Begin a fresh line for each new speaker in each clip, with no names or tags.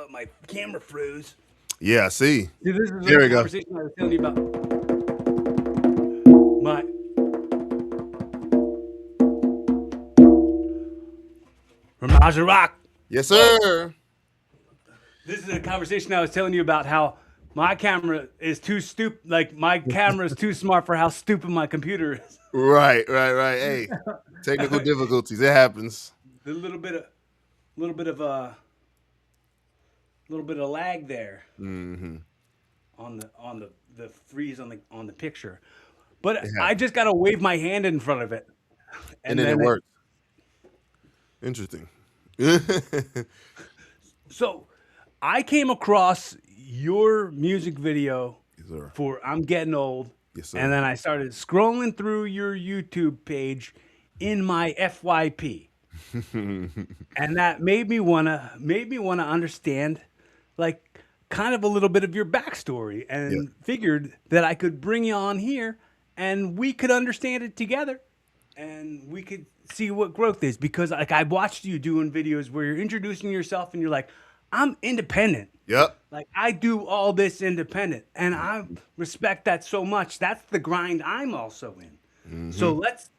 My camera froze.
Yeah, see.
See, this is
There
a
we go.
conversation I was telling you about. My Ramaj Eroc.
Yes,
Whoa.
sir.
This is a conversation I was telling you about how my camera is too stupid. Like my camera is too smart for how stupid my computer is.
Right, right, right. Hey, technical difficulties. It happens.
The little bit of little bit of lag there
Hmm.
on the freeze on the picture. But
It
I
happens.
just gotta wave my hand in front of it,
And
and
then it
then it.
works. Interesting. Yes,
So I came across your music video
sir.
for "I'm Getting Old,"
Yes, sir.
and then I started scrolling through your YouTube page in my FYP, and that made me wanna understand, like, kind of a little bit of your backstory,
Yeah.
and figured that I could bring you on here, and we could understand it together, and we could see what growth is. Because like I watched you doing videos where you're introducing yourself, and you're like, "I'm independent."
Yep.
Like I do all this independent, and I respect that so much. That's the grind I'm also in.
Hmm.
So let's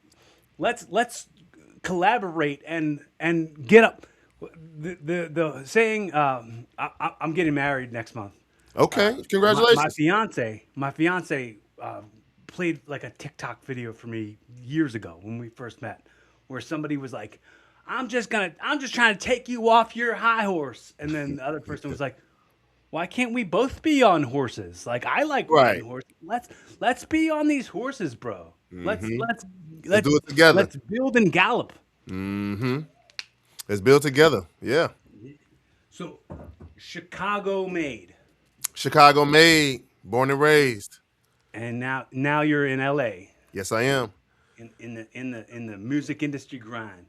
collaborate and get up. The saying, I'm getting married next month.
Okay.
My
Congratulations.
fiance played like a TikTok video for me years ago when we first met, where somebody was like, I'm just trying to take you off your high horse," and then the other person was like, "Why can't we both be on horses? Like I like riding
Right.
horses. Let's be on these horses, bro. Let's
Hmm.
let's
Let's
let's
do it together.
let's build and gallop."
Hmm. Let's build together. Yeah.
So, Chicago made,
Chicago made, born and raised.
and now you're in LA,
Yes, I am.
in the music industry grind.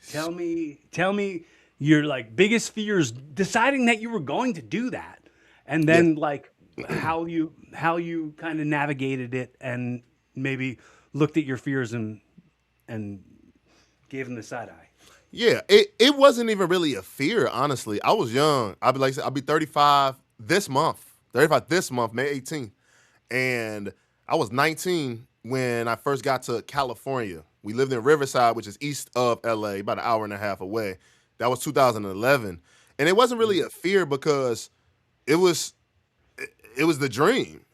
Tell me your like biggest fears deciding that you were going to do that, and
Yes.
then like how you kind of navigated it, and maybe looked at your fears and gave them the side eye.
Yeah, it wasn't even really a fear, honestly. I was young. I'll be like I said, I'll be 35 this month. 35 this month, May 18th. And I was 19 when I first got to California. We lived in Riverside, which is east of LA, about an hour and a half away. That was 2011. And it wasn't really a fear because it was it was the dream.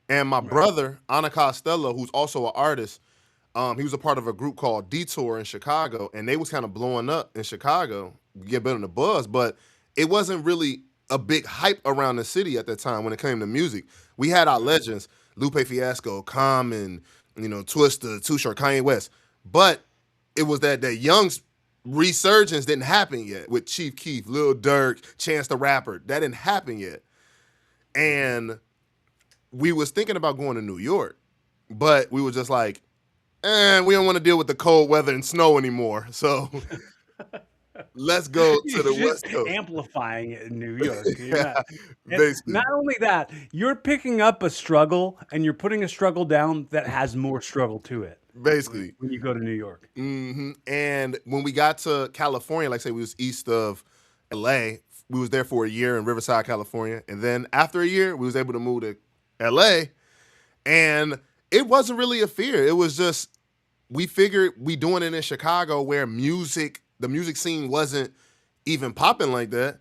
And my
Right.
brother, Anna Costello, who's also an artist, he was a part of a group called Detour in Chicago, and they was kind of blowing up in Chicago, get better than the buzz, but it wasn't really a big hype around the city at that time when it came to music. We had our
Right.
legends, Lupe Fiasco, Common, Twista, Too Short, Kanye West, but it was that young resurgence didn't happen yet with Chief Keef, Lil Durk, Chance the Rapper. That didn't happen yet, and we was thinking about going to New York, but we were just like, and we don't want to deal with the cold weather and snow anymore. So let's go to
You're
the
just
West Coast.
amplifying it in New York. You're
Yeah,
not. And
basically,
not only that, you're picking up a struggle and you're putting a struggle down that has more struggle to it when,
basically.
when you go to New York.
And when we got to California, like I say, we was east of LA. We was there for a year in Riverside, California, and then after a year, we was able to move to LA. And it wasn't really a fear. It was just we figured we doing it in Chicago where the music scene wasn't even popping like that.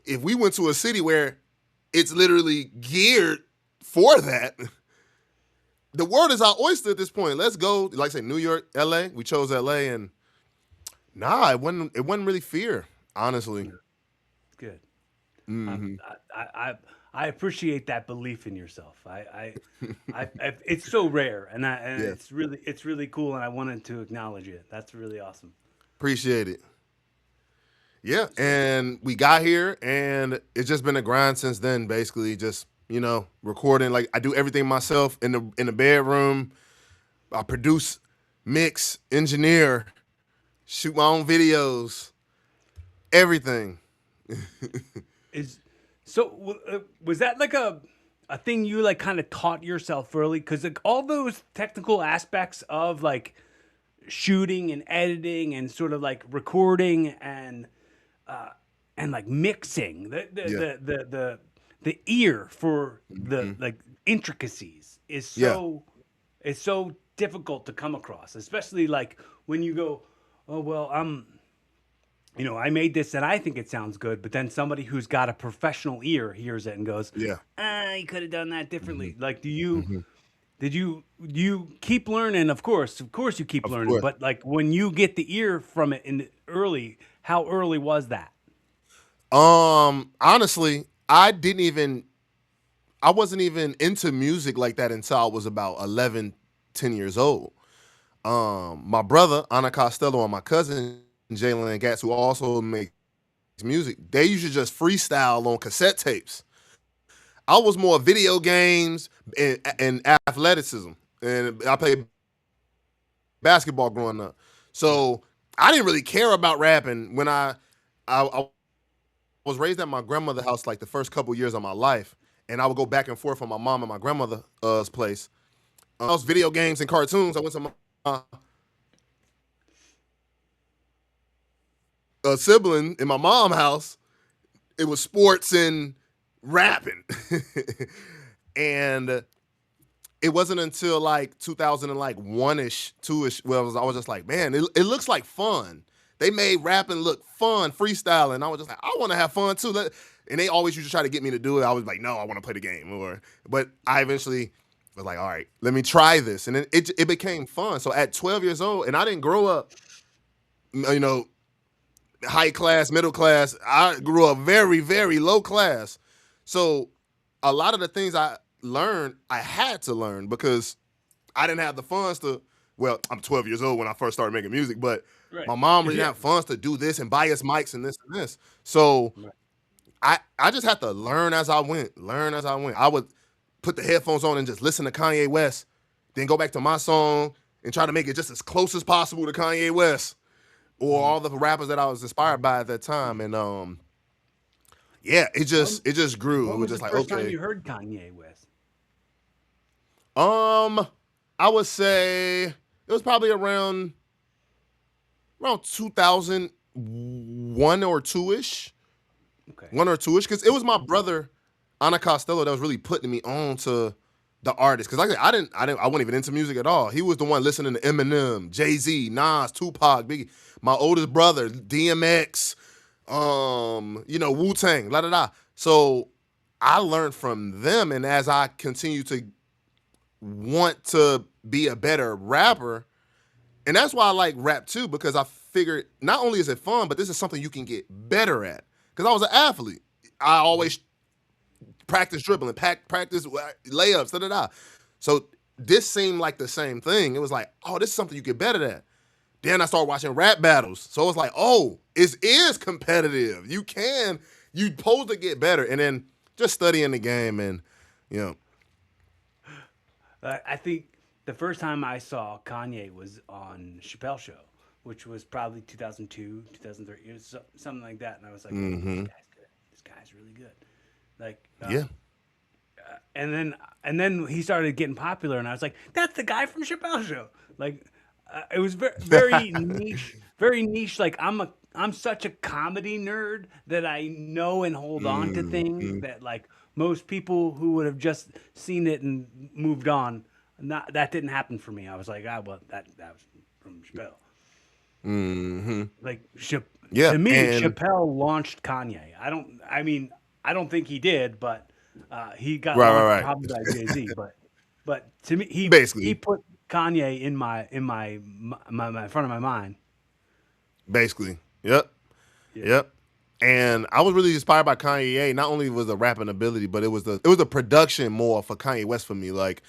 If we went to a city where it's literally geared for that, the world is our oyster at this point. Let's go, like I say, New York, LA. We chose LA, and nah, it wasn't really fear, honestly.
Good. Um,
Hmm.
I appreciate that belief in yourself. It's so rare, and
Yeah,
it's really cool, and I wanted to acknowledge it. That's really awesome.
appreciate it. Yeah,
So
and we got here, and it's just been a grind since then. Basically, just recording. Like I do everything myself in the bedroom. I produce, mix, engineer, shoot my own videos, everything.
is was that like a thing you like kind of taught yourself early? Because like all those technical aspects of like shooting and editing and sort of like recording and like mixing
Yeah.
the ear for the
Mhm.
like intricacies is
Yeah.
so difficult to come across, especially like when you go, oh well, I made this and I think it sounds good, but then somebody who's got a professional ear hears it and goes,
Yeah.
you could have done that
Mhm.
differently. Like,
Mhm.
did you keep learning? Of course you keep
Of
learning,
course.
but like when you get the ear from it in early, how early was that?
Honestly, I wasn't even into music like that until I was about 11, 10 years old. My brother, Anna Costello, and my cousin, Jalen Gatz, who also makes music, they used to just freestyle on cassette tapes. I was more video games and athleticism. And I played basketball growing up.
Right.
So I didn't really care about rapping when I was raised at my grandmother's house like the first couple years of my life. And I would go back and forth from my mom and my grandmother's place. I was video games and cartoons. I went to my sibling in my mom's house. It was sports and rapping. And it wasn't until like 2001 ish, 2ish, where I was just like, man, it looks like fun. They made rapping look fun, freestyling. I was just like, I want to have fun too. And they always used to try to get me to do it. I was like, no, I want to play the game. But I eventually was like, all right, let me try this, and then it became fun. So at 12 years old, and I didn't grow up, you know, high class, middle class. I grew up very, very low class. So a lot of the things I learned, I had to learn because I didn't have the funds to. Well, I'm 12 years old when I first started making music, but
Right.
my mom didn't
Yeah.
have funds to do this and buy us mics and this and this. So
Right.
I just had to learn as I went. Learn as I went. I would put the headphones on and just listen to Kanye West, then go back to my song and try to make it just as close as possible to Kanye West or
Mhm.
all the rappers that I was inspired by at that time. And yeah, it
When
just it just grew. It
when
was
was the
just like,
first time
okay.
you heard Kanye West?
Um, I would say it was probably around 2001 or two ish,
Okay.
1 or 2 ish, because it was my brother, Anna Costello, that was really putting me on to the artist. Because like I wasn't even into music at all. He was the one listening to Eminem, Jay Z, Nas, Tupac, Biggie. My oldest brother, DMX, Wu Tang, la da da. So I learned from them, and as I continue to want to be a better rapper, and that's why I like rap too, because I figured not only is it fun, but this is something you can get better at. Because I was an athlete, I
Mhm.
always practice dribbling, practice layups, da da da. So this seemed like the same thing. It was like, oh, this is something you get better at. Then I started watching rap battles, so it's like, oh, it is competitive. You supposed to get better, and then just studying the game, and you know,
I think the first time I saw Kanye was on Chappelle Show, which was probably 2002, 2003, it was something like that, and I was like, "Oh, this
hmm
guy's good. This guy's really good." Like,
yeah,
and then he started getting popular, and I was like, "That's the guy from Chappelle Show." Like, it was very niche, very niche. Like, I'm such a comedy nerd that I know and hold on to things
hmm
that like most people who would have just seen it and moved on. Not that didn't happen for me. I was like, well, that was from Chappelle.
hmm
Like,
yeah,
to me,
and
Chappelle launched Kanye. I mean, I don't think he did, but he got
right, right,
launched
right.
probably by Jay Z. But to me, he
Basically,
put Kanye in my front of my mind.
basically, yep,
Yeah,
yep. And I was really inspired by Kanye. Not only was the rapping ability, but it was the production more for Kanye West for me. Like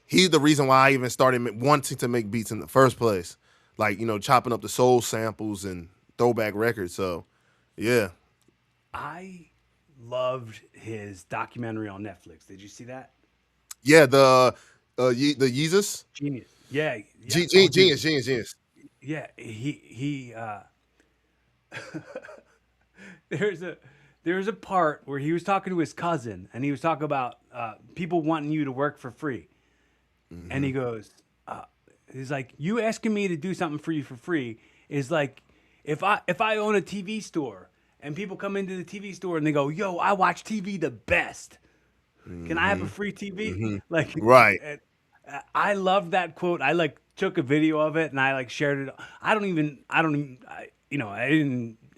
he's the reason why I even started wanting to make beats in the first place. Like chopping up the soul samples and throwback records. So yeah,
I loved his documentary on Netflix. Did you see that?
yeah. The Yeezus,
Genius. Yeah, yeah. Oh, dude.
genius, genius, genius.
Yeah, he there's a there's a part where he was talking to his cousin and he was talking about people wanting you to work for free. And
hmm
he goes, He's like, you asking me to do something for you for free is like if I own a TV store and people come into the TV store and they go, yo, I watch TV the best. Can I have a free TV? Like,
Right.
I love that quote. I like took a video of it and I like shared it. I didn't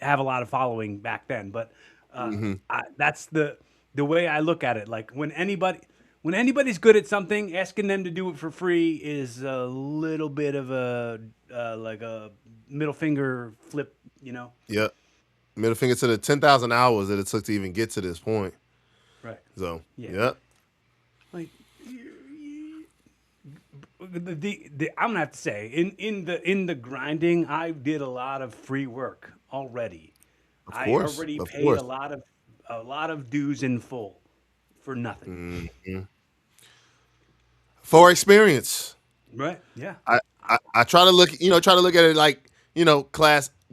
have a lot of following back then, but that's the way I look at it. Like when anybody's good at something, asking them to do it for free is a little bit of a like a middle finger flip, you know?
Yep. Middle finger to the 10,000 hours that it took to even get to this point.
Right.
So,
Yeah.
yep.
Like I'm gonna have to say in the grinding, I did a lot of free work already.
Of
I
course.
already
Of
paid
course.
a lot of dues in full for nothing.
For experience.
Right? Yeah.
I try to look at it like,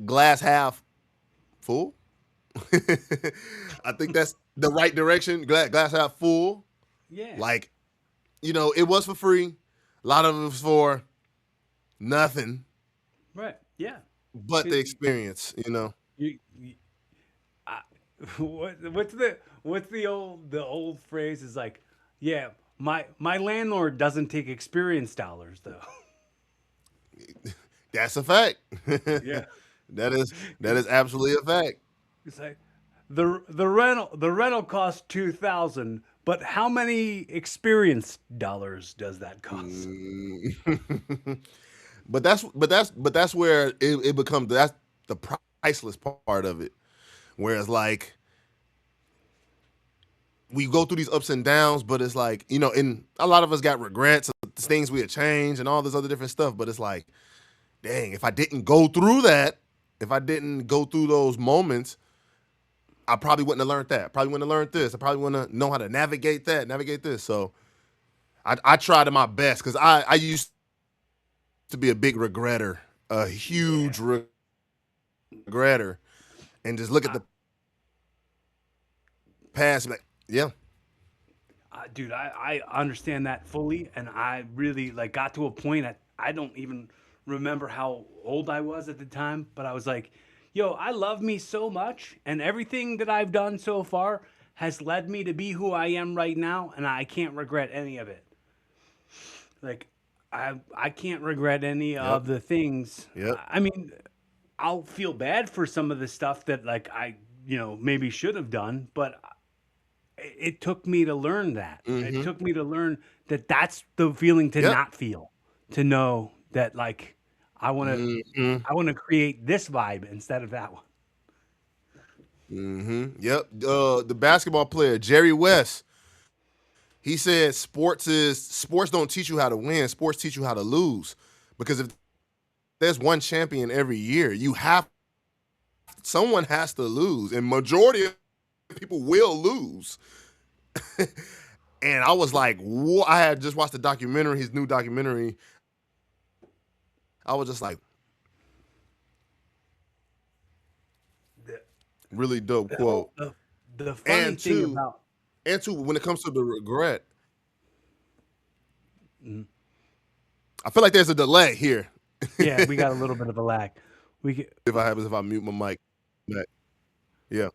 glass half full. I think that's the right direction. Glass half full.
Yeah.
Like, it was for free. A lot of it was for nothing
Right. Yeah.
but the experience,
You I, what's the old phrase is like, yeah, my landlord doesn't take experience dollars though.
That's a fact.
Yeah.
That is absolutely a fact.
It's like the rental costs 2,000, but how many experience dollars does that cost?
But that's where it becomes, that's the priceless part of it. Whereas like we go through these ups and downs, but it's like, and a lot of us got regrets of things we had changed and all this other different stuff. But it's like, dang, if I didn't go through that, if I didn't go through those moments, I probably wouldn't have learned that. Probably wouldn't have learned this. I probably wouldn't have know how to navigate this. So I tried my best because I used to be a big regretter, a huge regretter, and just look at the past and like, yeah.
Dude, I understand that fully, and I really like got to a point I don't even remember how old I was at the time, but I was like, yo, I love me so much, and everything that I've done so far has led me to be who I am right now, and I can't regret any of it. Like, I can't regret any
Yep.
of the things.
Yep.
I mean, I'll feel bad for some of the stuff that like I maybe should have done, but it took me to learn that. It took me to learn that that's the feeling to
Yep.
not feel, to know that like I want to I want to create this vibe instead of that one.
Yep. The basketball player Jerry West, he said sports don't teach you how to win. Sports teach you how to lose. Because if there's one champion every year, someone has to lose, and majority of people will lose. And I was like, what? I had just watched his new documentary. I was just like,
The,
really dope
the, whole-
quote.
the, the funny
And
thing
two,
about
when it comes to the regret, I feel like there's a delay here.
yeah, we got a little bit of a lag. We get,
If I mute my mic. Back. Yeah.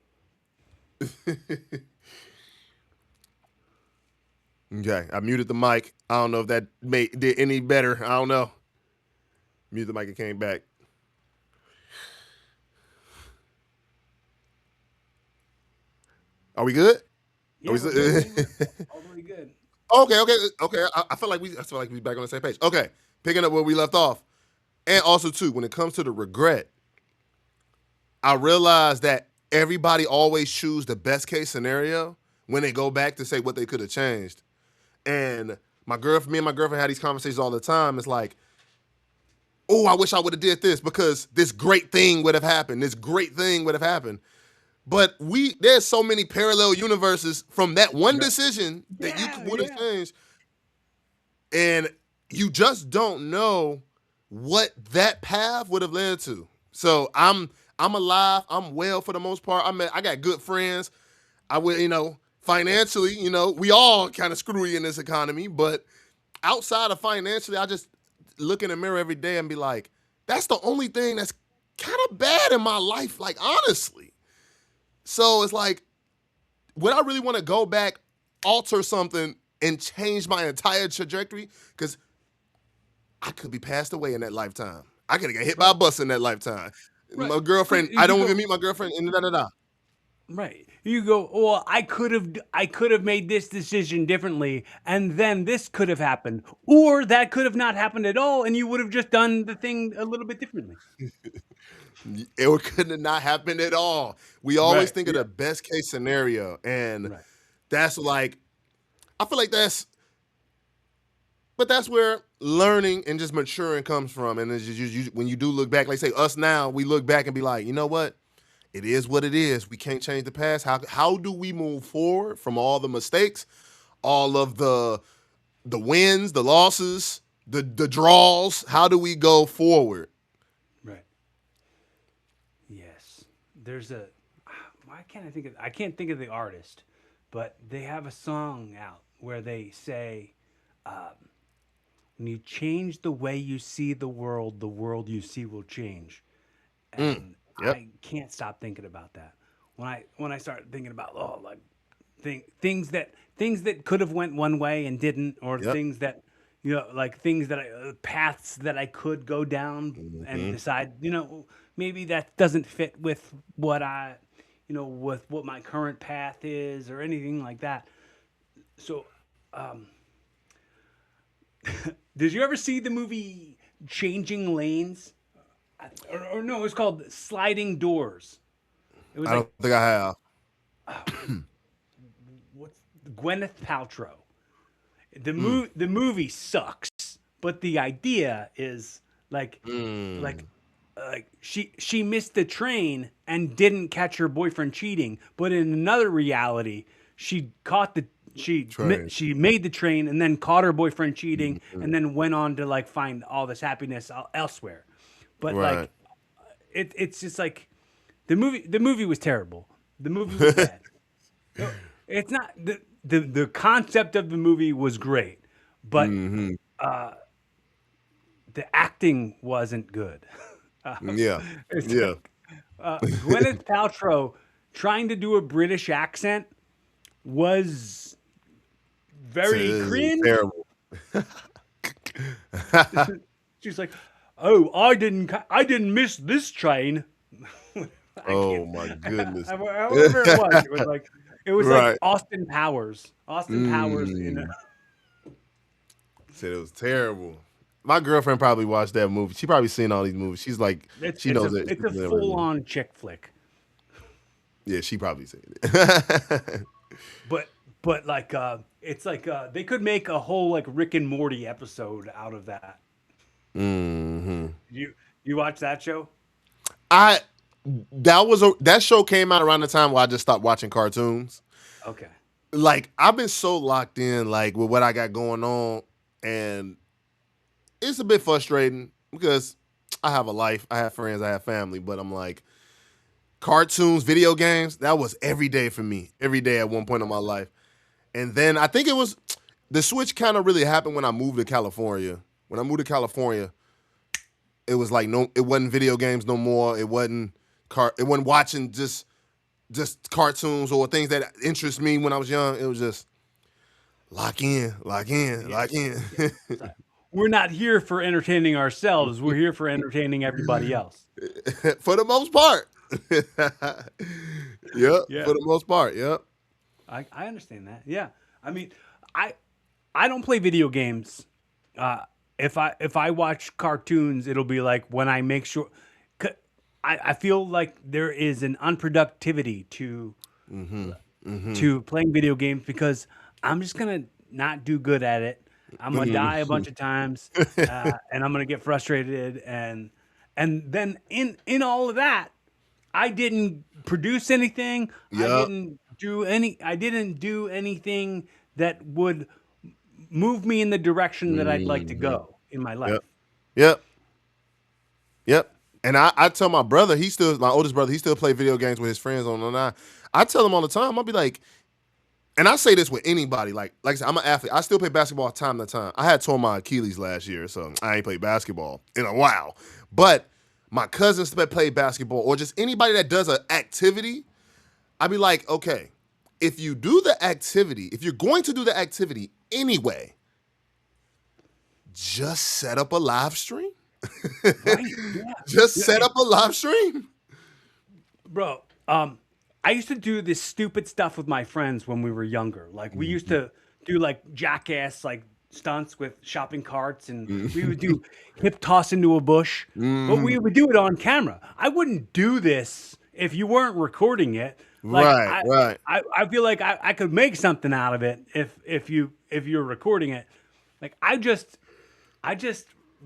Okay. I muted the mic. I don't know if that did any better. I don't know. Mute the mic and came back. Are we good?
yeah,
Are we
we're good. All the way good.
Okay. I feel like we back on the same page. Okay. Picking up where we left off. And also too, when it comes to the regret, I realized that everybody always choose the best case scenario when they go back to say what they could have changed. And me and my girlfriend had these conversations all the time. It's like, oh, I wish I would have did this because this great thing would have happened. This great thing would have happened. But there's so many parallel universes from that one decision that you would have changed. And you just don't know what that path would have led to. So I'm alive. I'm well for the most part. I got good friends. I would, financially, we all kind of screwy in this economy, but outside of financially, I just look in the mirror every day and be like, that's the only thing that's kind of bad in my life, like honestly. So it's like, would I really want to go back, alter something, and change my entire trajectory? Because I could be passed away in that lifetime. I could have got hit by a
Right.
bus in that lifetime.
Right.
My
But
girlfriend, I
you
don't
go
even meet my girlfriend, and da da da.
right. You go, well, I could have made this decision differently, and then this could have happened, or that could have not happened at all, and you would have just done the thing a little bit differently.
It couldn't have not happened at all. We always
Right.
think of
Yeah.
the best case scenario, and
Right.
that's like, I feel like but that's where learning and just maturing comes from. And it's just, when you do look back, like say us now, we look back and be like, you know what? It is what it is. We can't change the past. How do we move forward from all the mistakes, all of the wins, the losses, the draws? How do we go forward?
Right. Yes. There's a why can't I can't think of the artist, but they have a song out where they say, when you change the way you see the world you see will change.
Mm.
And
Yep.
I can't stop thinking about that. When I start thinking about like things that could have went one way and didn't, or
Yep.
things that like things that paths that I could go down and
Hmm.
decide maybe that doesn't fit with what with what my current path is or anything like that. So, um, did you ever see the movie Changing Lanes? Or no, it was called Sliding Doors. It was
I
like
don't think I have.
what's Gwyneth Paltrow.
Mm.
The movie sucks, but the idea is like
Mm.
she missed the train and didn't catch her boyfriend cheating, but in another reality, she caught the
Train.
she made the train and then caught her boyfriend cheating
Mhm.
and then went on to like find all this happiness elsewhere. But
Right.
like it's just like the movie was terrible. The movie was bad. No, it's not the concept of the movie was great, but
Hmm.
the acting wasn't good.
Yeah.
It's
Yeah.
like Gwyneth Paltrow trying to do a British accent was very
It's
cringe.
terrible.
She's like, "Oh, I didn't miss this train." I
Oh
can't.
my goodness.
However it was like
Right.
Austin Powers. Austin Powers in a
Mm. Said it was terrible. My girlfriend probably watched that movie. She probably seen all these movies. She's like, she knows it.
it's
She's
a
seen
full
everything.
on chick flick.
Yeah, she probably seen it.
But like it's like they could make a whole like Rick and Morty episode out of that.
Hmm.
You you watch that show?
I that show came out around the time where I just stopped watching cartoons.
Okay.
Like I've been so locked in, like with what I got going on, and it's a bit frustrating because I have a life, I have friends, I have family, but I'm like cartoons, video games. That was every day for me, every day at one point in my life. And then I think it was the switch kind of really happened when I moved to California. When I moved to California, it was like no, it wasn't video games no more. It wasn't watching just cartoons or things that interest me when I was young. It was just lock in, lock in,
Yeah.
look in.
Yeah. So, we're not here for entertaining ourselves. We're here for entertaining everybody else.
For the most part. Yep,
Yeah.
for the most part. Yep.
I understand that. Yeah. I mean, I I don't play video games. Uh, if I watch cartoons, it'll be like when I make sure. I feel like there is an unproductivity
Mm-hmm. Mm-hmm.
to playing video games because I'm just gonna not do good at it. I'm gonna die a bunch of times, and I'm gonna get frustrated, and then in all of that, I didn't produce anything.
Yep.
I didn't do anything that would move me in the direction that I'd like to
Mm-hmm.
go in my
Yep.
life.
Yep. Yep. And I tell my brother, my oldest brother, he still play video games with his friends on online. I tell him all the time, I'll be like, and I say this with anybody. Like I said, I'm an athlete. I still play basketball time to time. I had torn my Achilles last year, so I ain't played basketball in a while. But my cousins that play basketball, or just anybody that does an activity, I'd be like, okay, if you do the activity, if you're going to do the activity anyway, just set up a live stream.
Right? Yeah.
Just
Yeah,
set up a live stream.
bro. I used to do this stupid stuff with my friends when we were younger. Like we used to do like jackass like stunts with shopping carts, and we would do hip toss into a bush. But we would do it on camera. I wouldn't do this if you weren't recording it. Like
Right, right.
I feel like I could make something out of it if you're recording it. Like I just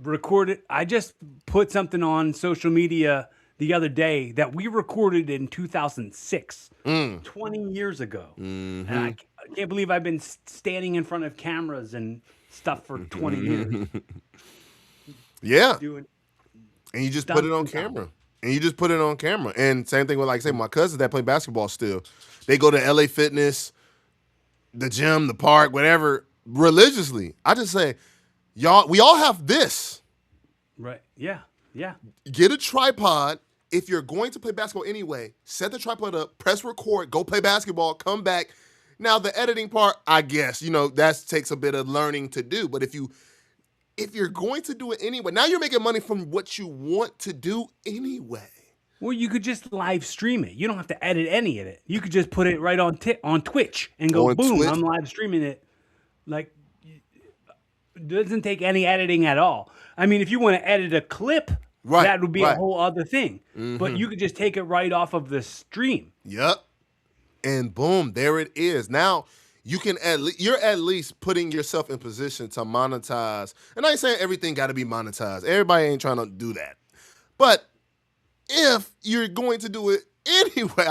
recorded. I just put something on social media the other day that we recorded in 2006, 20 years ago. And I can't believe I've been standing in front of cameras and stuff for 20 years
Yeah.
doing
And you just put it on
stunts and stuff.
camera. And you just put it on camera. And same thing with, like, say, my cousins that play basketball still. They go to LA Fitness, the gym, the park, whatever, religiously. I just say, y'all, we all have this.
Right. Yeah. Yeah.
Get a tripod. If you're going to play basketball anyway, set the tripod up, press record, go play basketball, come back. Now, the editing part, I guess, that takes a bit of learning to do. But if you're going to do it anyway, now you're making money from what you want to do anyway.
Well, you could just live stream it. You don't have to edit any of it. You could just put it right on Twitch and go,
On
boom,
Twitch?
I'm live streaming it. Like, it doesn't take any editing at all. I mean, if you want to edit a clip,
Right,
that would be
right.
a whole other thing. But you could just take it right off of the stream.
Yep. And boom, there it is. Now you can you're at least putting yourself in position to monetize. And I ain't saying everything got to be monetized. Everybody ain't trying to do that. But if you're going to do it anyway,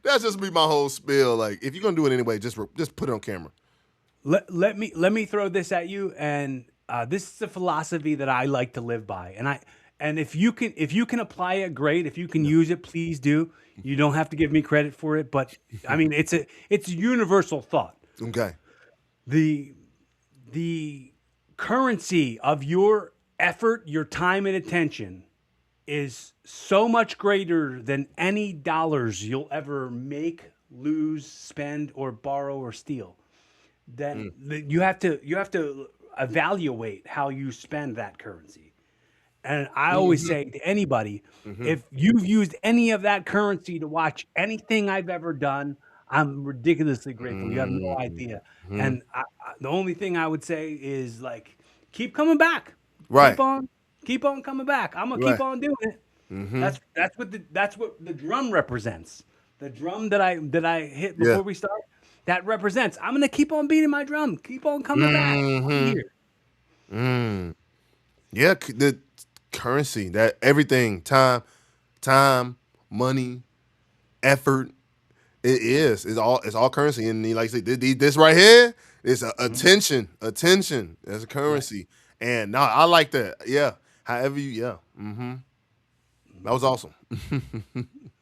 that's just be my whole spiel. Like, if you're gonna do it anyway, just put it on camera.
Let me throw this at you, and this is a philosophy that I like to live by. And if you can apply it, great. If you can use it, please do. You don't have to give me credit for it, but I mean it's a universal thought.
Okay.
The currency of your effort, your time, and attention is so much greater than any dollars you'll ever make, lose, spend, or borrow or steal. Then you have to evaluate how you spend that currency. And I always say to anybody, if you've used any of that currency to watch anything I've ever done, I'm ridiculously grateful. You have no idea. And the only thing I would say is, like, keep coming back.
Right.
Keep on coming back. I'm gonna keep on doing it. That's what the drum represents. The drum that I hit before we start, that represents. I'm gonna keep on beating my drum. Keep on coming back. I'm here.
Yeah, the currency, that everything, time, money, effort, it's all currency. And like I said, this right here is attention as a currency. Right. And no, I like that. Yeah. However that was awesome.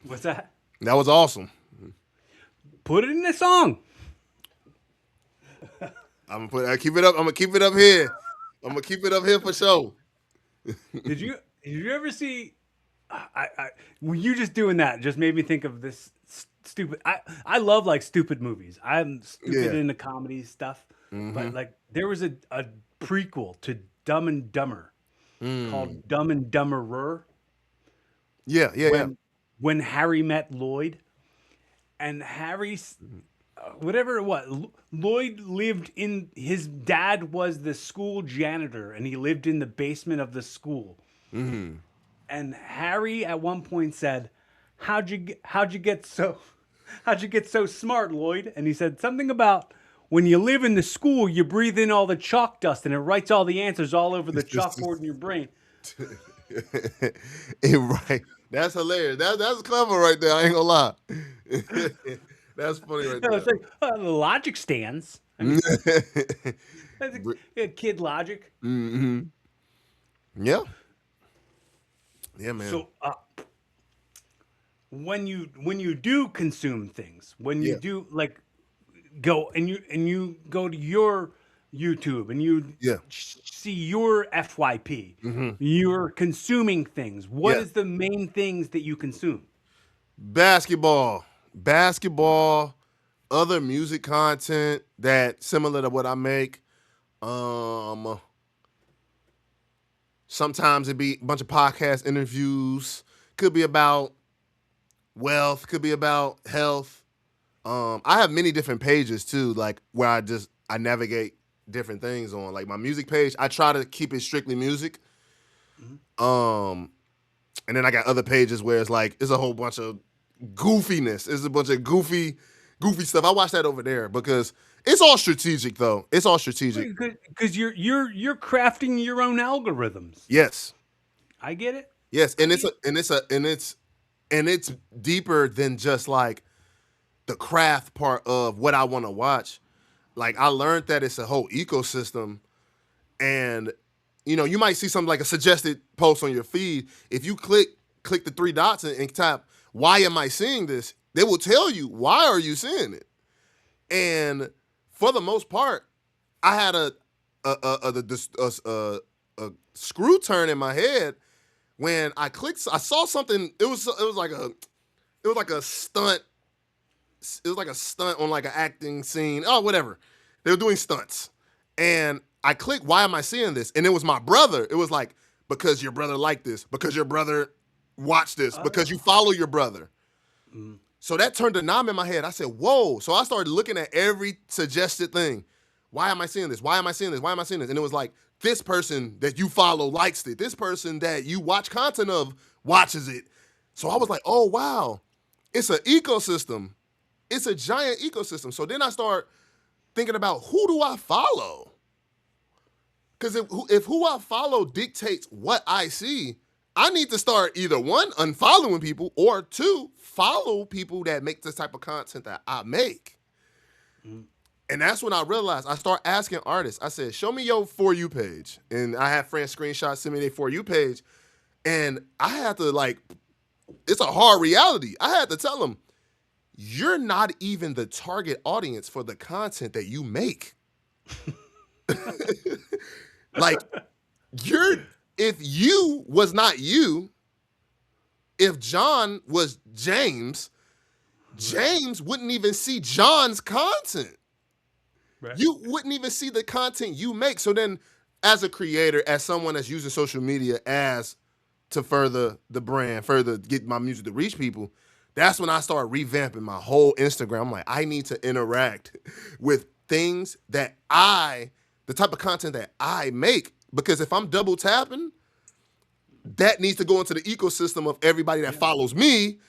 What's that?
That was awesome.
Put it in the song.
I'm gonna keep it up. I'm gonna keep it up here. I'm gonna keep it up here for sure.
Did you ever see? When you just doing that just made me think of this stupid. I love like stupid movies. I'm stupid into comedy stuff, but like there was a prequel to Dumb and Dumber called Dumb and Dumberer.
Yeah.
When Harry met Lloyd, and Harry's whatever it was, Lloyd lived in, his dad was the school janitor, and he lived in the basement of the school. And Harry at one point said, how'd you get so smart, Lloyd? And he said something about, when you live in the school, you breathe in all the chalk dust and it writes all the answers all over the chalkboard in your brain.
Right. That's hilarious. That's clever right there. I ain't gonna lie. That's funny right there.
It's like, the logic stands. I mean, that's a kid logic.
Yeah. Yeah, man.
So when you do consume things, when you do, like, go and you go to your YouTube and you
Yeah.
see your FYP, you're consuming things. What
Yeah.
is the main things that you consume?
Basketball, other music content that similar to what I make. Um, Sometimes it'd be a bunch of podcast interviews. Could be about wealth. Could be about health. I have many different pages too, like where I navigate different things on. Like my music page, I try to keep it strictly music. And then I got other pages where it's a whole bunch of goofiness. It's a bunch of goofy stuff. I watch that over there because it's all strategic though. It's all strategic.
Because you're crafting your own algorithms.
Yes.
I get it.
Yes. And it's deeper than just like the craft part of what I want to watch. Like I learned that it's a whole ecosystem, and you might see something like a suggested post on your feed. If you click the three dots and tap why am I seeing this, they will tell you why are you seeing it. And for the most part, I had a screw turn in my head when I clicked. I saw something. It was like a stunt. It was like a stunt on like an acting scene. Oh, whatever. They were doing stunts. And I clicked, why am I seeing this? And it was my brother. It was like, because your brother liked this, because your brother watched this, because you follow your brother. So that turned a knob in my head. I said, whoa. So I started looking at every suggested thing. Why am I seeing this? Why am I seeing this? Why am I seeing this? And it was like, this person that you follow likes it. This person that you watch content of watches it. So I was like, oh, wow. It's an ecosystem. It's a giant ecosystem. So then I start thinking about who do I follow? Because if who I follow dictates what I see, I need to start either one, unfollowing people, or two, follow people that make this type of content that I make. And that's when I realized, I start asking artists. I said, show me your For You page. And I had friends screenshot, send me their For You page. And I had to it's a hard reality. I had to tell them, you're not even the target audience for the content that you make. If you was not you, if John was James, James wouldn't even see John's content. Right. You wouldn't even see the content you make. So then as a creator, as someone that's using social media to further the brand, further get my music to reach people, that's when I started revamping my whole Instagram. I'm like, I need to interact with things the type of content that I make. Because if I'm double tapping, that needs to go into the ecosystem of everybody that follows me.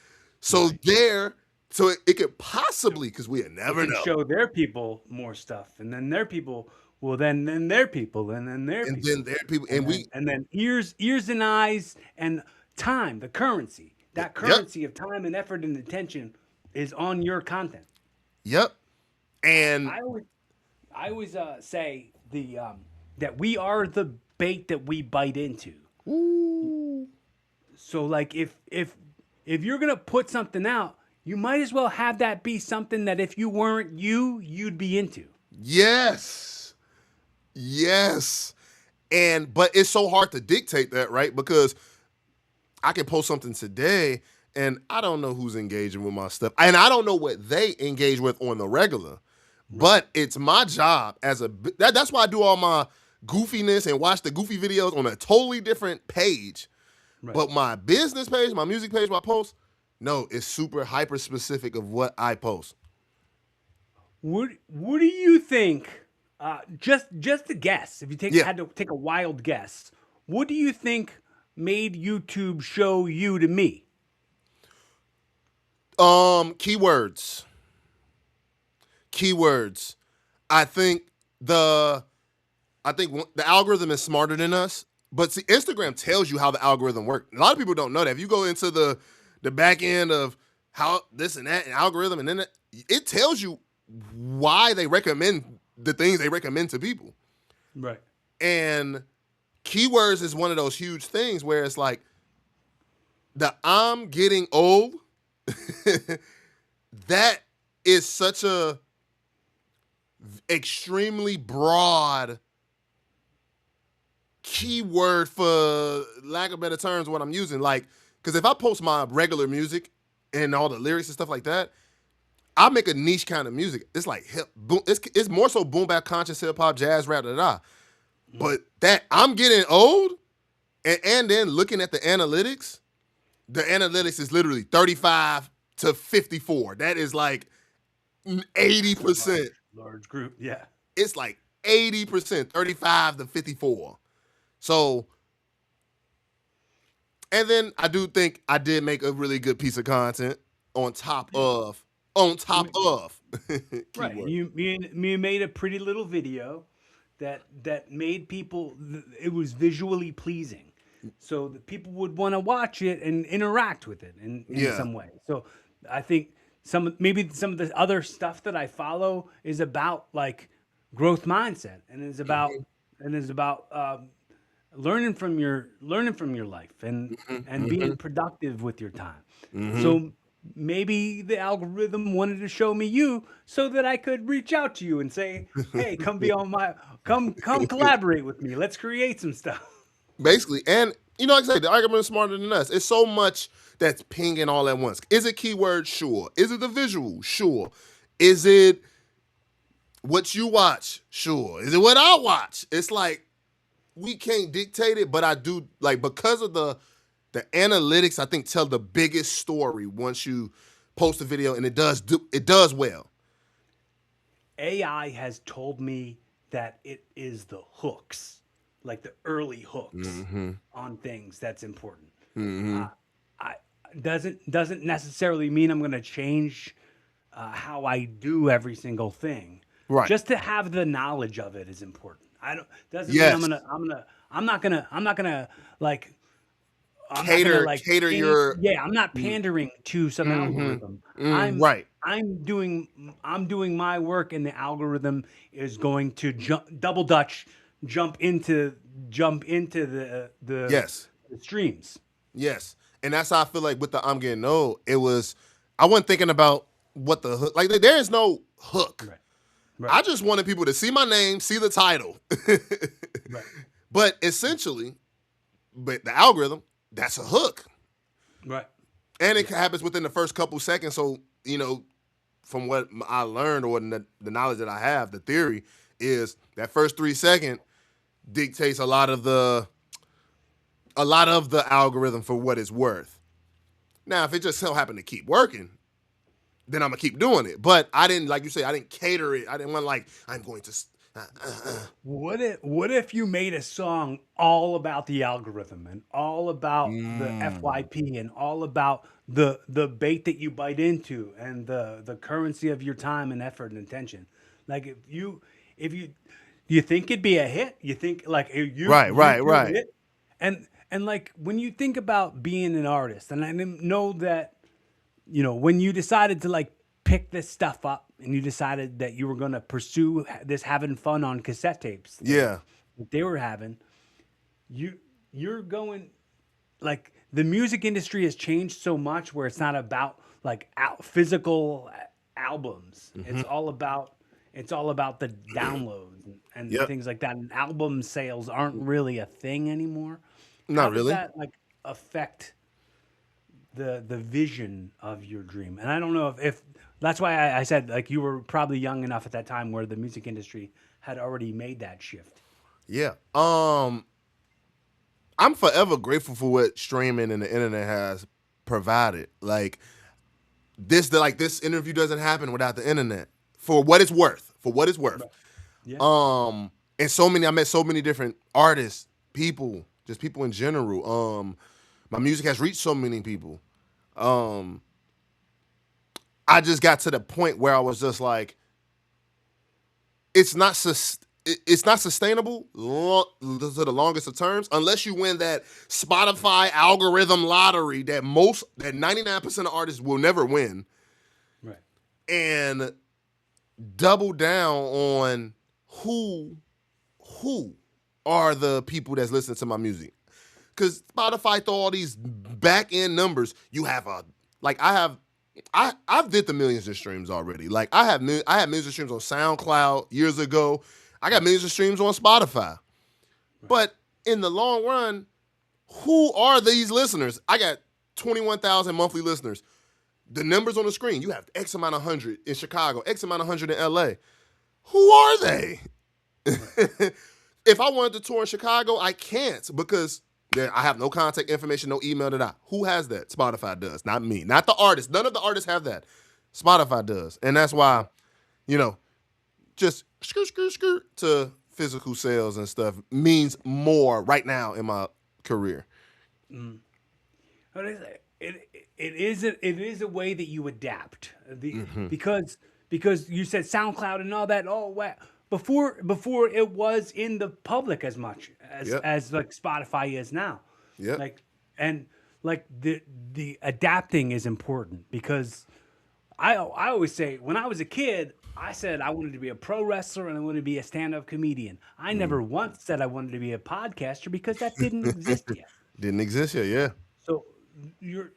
So it could possibly, because we never know,
show their people more stuff, and then their people will then their people, and then their people,
then their people,
and then ears and eyes and time, the currency. That currency of time and effort and attention is on your content.
Yep. And
I always say that we are the bait that we bite into.
Ooh.
So like if you're gonna put something out, you might as well have that be something that if you weren't you'd be into.
Yes. But it's so hard to dictate that, right? Because I can post something today and I don't know who's engaging with my stuff. And I don't know what they engage with on the regular. Right. But it's my job that's why I do all my goofiness and watch the goofy videos on a totally different page. Right. But my business page, my music page, my post, no, it's super hyper specific of what I post.
What do you think? Just a guess. If you had to take a wild guess, what do you think made YouTube show you to me?
Keywords. I think the algorithm is smarter than us, but see, Instagram tells you how the algorithm works. A lot of people don't know that. If you go into the back end of how this and that and algorithm, and then it tells you why they recommend the things they recommend to people.
Right.
And keywords is one of those huge things where it's like I'm getting old. That is such a extremely broad keyword, for lack of better terms, what I'm using. Like, because if I post my regular music and all the lyrics and stuff like that, I make a niche kind of music. It's like hip, boom, it's more so boom bap, conscious hip hop, jazz, rap, da da. But that I'm getting old, and then looking at the analytics is literally 35 to 54. That is like 80%.
Large group, yeah.
It's like 80%, 35 to 54. So, and then I do think I did make a really good piece of content on top of
Right.
keyword.
You made a pretty little video that made people. It was visually pleasing, so that people would want to watch it and interact with it in
Yeah.
some way. So I think maybe some of the other stuff that I follow is about like growth mindset and is about learning from your life and being productive with your time. So maybe the algorithm wanted to show me you so that I could reach out to you and say, "Hey, come be on my come collaborate with me. Let's create some stuff."
Basically, and like I said, the argument is smarter than us. It's so much that's pinging all at once. Is it keyword? Sure. Is it the visual? Sure. Is it what you watch? Sure. Is it what I watch? It's like we can't dictate it, but I do, like, because of the analytics, I think tell the biggest story once you post a video, and it does well.
AI has told me that it is the hooks, like the early hooks on things that's important. I doesn't necessarily mean I'm going to change how I do every single thing.
Right.
Just to have the knowledge of it is important. I don't doesn't
Yes.
mean I'm not gonna like
Cater your
I'm not pandering to some algorithm.
right.
I'm doing my work, and the algorithm is going to double dutch jump into the
Yes.
the streams.
Yes. And that's how I feel like with the I'm Getting Old, it was, I wasn't thinking about what the hook, like there is no hook.
Right.
I just wanted people to see my name, see the title.
Right.
But essentially, the algorithm, that's a hook.
Right.
And it happens within the first couple seconds. So, from what I learned, or the knowledge that I have, the theory is that first 3 seconds dictates a lot of the algorithm for what it's worth. Now, if it just so happened to keep working, then I'm gonna keep doing it. But I didn't, like you say, I didn't cater it. I didn't want, like, I'm going to.
What if you made a song all about the algorithm and all about the FYP and all about the bait that you bite into and the currency of your time and effort and attention? Like if you do you think it'd be a hit? You think like you
Right.
do it? And like when you think about being an artist, and I didn't know that, when you decided to like pick this stuff up and you decided that you were going to pursue this having fun on cassette tapes.
Yeah.
That they were having, you're going, like, the music industry has changed so much where it's not about like physical albums. It's all about the downloads and
Yep.
things like that. And album sales aren't really a thing anymore.
Not
How does
really.
that like affect the vision of your dream? And I don't know if that's why I said like you were probably young enough at that time where the music industry had already made that shift.
Yeah. I'm forever grateful for what streaming and the internet has provided. Like this interview doesn't happen without the internet. For what it's worth.
Yeah.
And I met so many different artists, people, just people in general. My music has reached so many people. I just got to the point where I was just like, it's not sustainable to the longest of terms unless you win that Spotify algorithm lottery that 99% of artists will never win.
Right.
And double down on who are the people that's listening to my music. Because Spotify throw all these back end numbers. You have I have I've did the millions of streams already. Like I had millions of streams on SoundCloud years ago. I got millions of streams on Spotify.
Right.
But in the long run, who are these listeners? I got 21,000 monthly listeners. The numbers on the screen, you have X amount of 100 in Chicago, X amount of 100 in LA. Who are they?
Right.
If I wanted to tour in Chicago, I can't because I have no contact information, no email to that. Who has that? Spotify does, not me, not the artist. None of the artists have that. Spotify does. And that's why, you know, just skirt to physical sales and stuff means more right now in my career.
Mm. But it is a way that you adapt because you said SoundCloud and all that. Oh wow! Before it was in the public as much
Yep.
as like Spotify is now.
Yep.
Like and like the adapting is important because I always say when I was a kid, I said I wanted to be a pro wrestler and I wanted to be a stand-up comedian. I never once said I wanted to be a podcaster because that didn't exist yet.
Didn't exist yet. Yeah.
So you're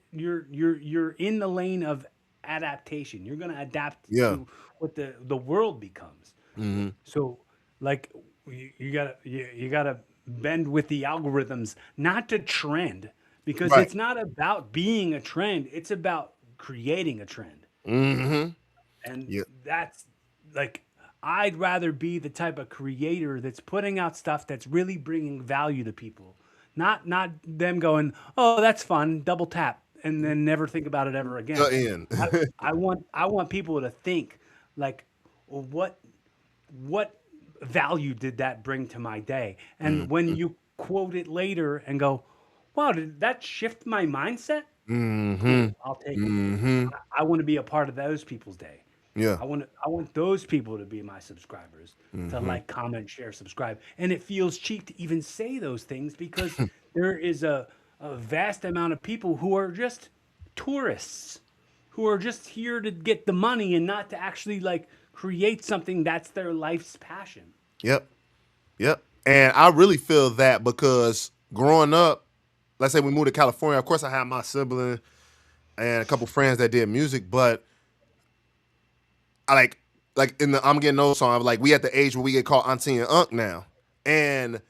in the lane of adaptation. You're going to adapt
Yeah.
to what the world becomes.
Mm-hmm.
So like you gotta bend with the algorithms, not to trend, because
Right.
it's not about being a trend. It's about creating a trend.
Mm-hmm.
And
Yep.
that's like I'd rather be the type of creator that's putting out stuff that's really bringing value to people, not them going, oh, that's fun, double tap, and then never think about it ever again.
The end.
I, I want people to think like, well, what value did that bring to my day? And when you quote it later and go, wow, did that shift my mindset?
Mm-hmm.
Cool, I'll take it.
Mm-hmm.
I want to be a part of those people's day.
Yeah.
I want those people to be my subscribers, to like, comment, share, subscribe. And it feels cheap to even say those things because there is a vast amount of people who are just tourists, who are just here to get the money and not to actually like create something that's their life's passion.
Yep. Yep. And I really feel that because growing up, let's say we moved to California, of course I had my sibling and a couple friends that did music, but I like in the I'm Getting Old song, like we at the age where we get called auntie and unc now. And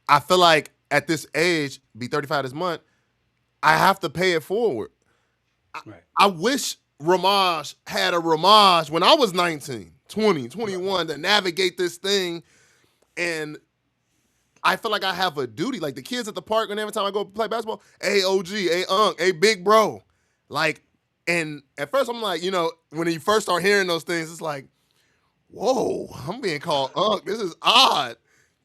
I feel like at this age, be 35 this month, I have to pay it forward.
Right.
I wish Ramaj had a Ramaj when I was 19, 20, 21 to navigate this thing. And I feel like I have a duty. Like the kids at the park, and every time I go play basketball, hey OG, hey Unc, hey big bro. Like, and at first I'm like, when you first start hearing those things, it's like, whoa, I'm being called Unc. This is odd.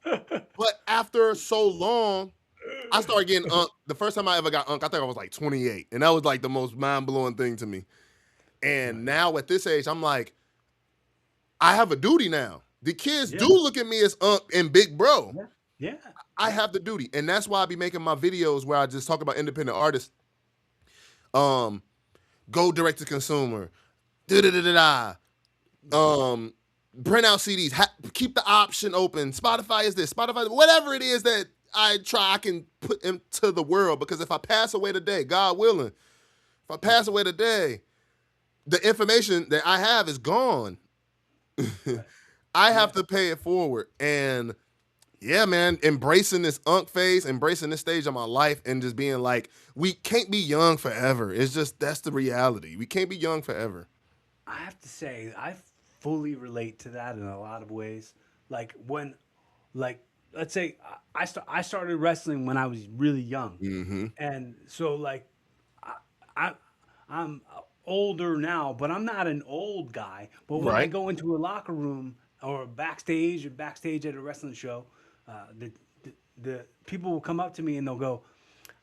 But after so long, I started getting Unc. The first time I ever got Unc, I think I was like 28. And that was like the most mind-blowing thing to me. And now at this age, I'm like, I have a duty now. The kids
Yeah.
do look at me as Unc and big bro.
Yeah. Yeah.
I have the duty. And that's why I be making my videos where I just talk about independent artists. Go direct to consumer. Da-da-da-da-da. Print out CDs. Keep the option open. Spotify is this. Spotify, whatever it is that I can put into the world. Because if I pass away today, God willing, if I pass away today, the information that I have is gone. I have to pay it forward. And yeah, man, embracing this Unc phase, embracing this stage of my life, and just being like, we can't be young forever. It's just, that's the reality. We can't be young forever.
I have to say, I fully relate to that in a lot of ways. Like when, like, let's say I started wrestling when I was really young,
Mm-hmm.
and so like, I I'm older now, but I'm not an old guy. But when I
Right.
go into a locker room or backstage at a wrestling show, the people will come up to me and they'll go,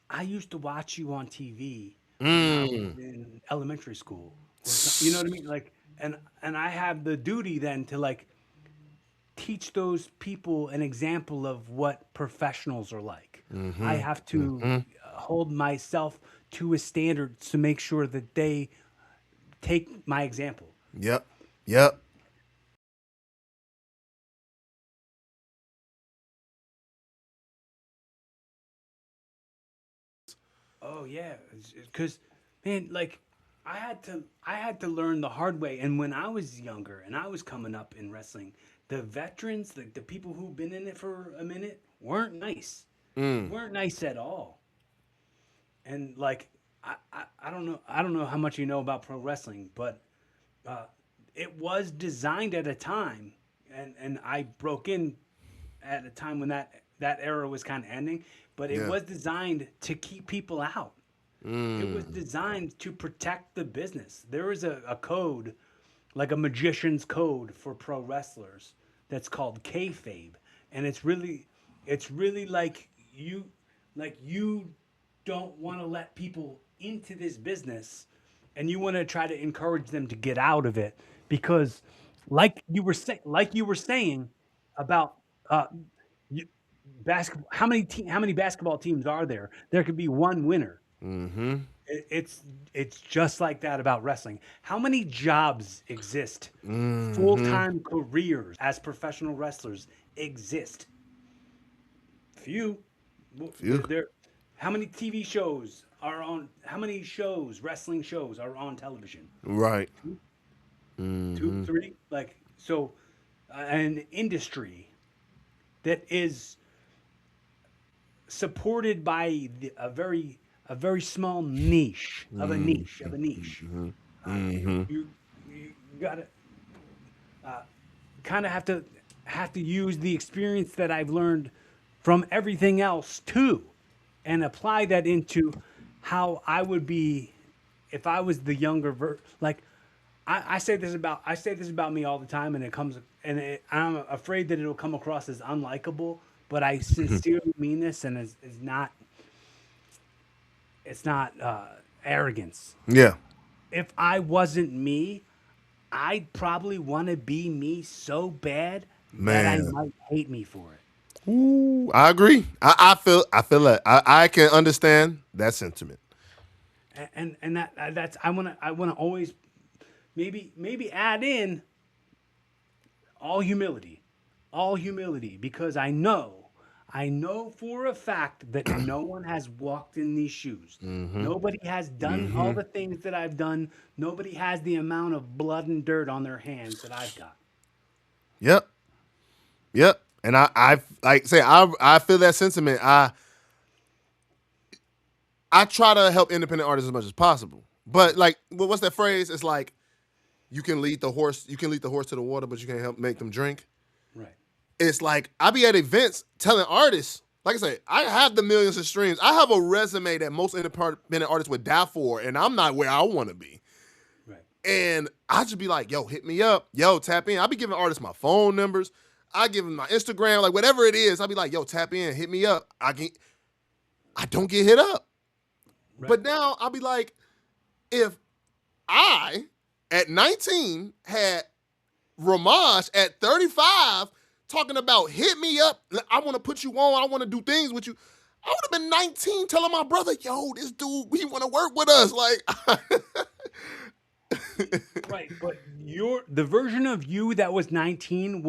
"I used to watch you on TV when I was
Mm.
in elementary school," or you know what I mean? Like, and I have the duty then to like teach those people an example of what professionals are like. I
Mm-hmm.
have to
Mm-hmm.
hold myself to a standard to make sure that they take my example.
Yep. Yep.
Oh yeah, because man, like I had to learn the hard way. And when I was younger and I was coming up in wrestling, the veterans, the people who've been in it for a minute, weren't nice.
Mm.
Weren't nice at all. And like I don't know how much you know about pro wrestling, but uh, it was designed at a time, and I broke in at a time when that era was kind of ending, but it
Yeah.
was designed to keep people out. It was
Mm.
designed to protect the business. There is a code, like a magician's code for pro wrestlers, that's called kayfabe, and it's really like you don't want to let people into this business, and you want to try to encourage them to get out of it because, like you were saying about uh, you, basketball. How many basketball teams are there? There could be one winner.
Mm-hmm.
It's just like that about wrestling. How many jobs exist?
Mm-hmm.
Full-time careers as professional wrestlers exist. Few.
Phew.
How many TV shows are on? How many shows, wrestling shows, are on television?
Right.
Two, two,
Mm-hmm.
three. Like so, an industry that is supported by a very small niche of a niche of a niche.
Mm-hmm.
You
Mm-hmm.
you you gotta kind of have to use the experience that I've learned from everything else too, and apply that into how I would be if I was the younger like I say this about me all the time, and I'm afraid that it'll come across as unlikable, but I sincerely mean this, and it's not arrogance.
Yeah.
If I wasn't me, I'd probably want to be me so bad that I
Man.
might hate me for it.
Ooh, I agree. I feel that. I can understand that sentiment.
And that's I want to always maybe add in all all humility, because I know for a fact that no one has walked in these shoes.
Mm-hmm.
Nobody has done all
Mm-hmm.
the things that I've done. Nobody has the amount of blood and dirt on their hands that I've got.
Yep. Yep. And I like say I feel that sentiment. I try to help independent artists as much as possible. But like, what's that phrase? It's like you can lead the horse. You can lead the horse to the water, but you can't help make them drink.
Right.
It's like I be at events telling artists, like I say, I have the millions of streams. I have a resume that most independent artists would die for, and I'm not where I want to be.
Right.
And I just be like, yo, hit me up. Yo, tap in. I be giving artists my phone numbers. I give them my Instagram, like whatever it is. I be like, yo, tap in, hit me up. I don't get hit up.
Right.
But now I'll be like, if I at 19 had Ramaj at 35 talking about hit me up, I want to put you on, I want to do things with you. I would have been 19 telling my brother, yo, this dude, we want to work with us. Like,
Right, but the version of you that was 19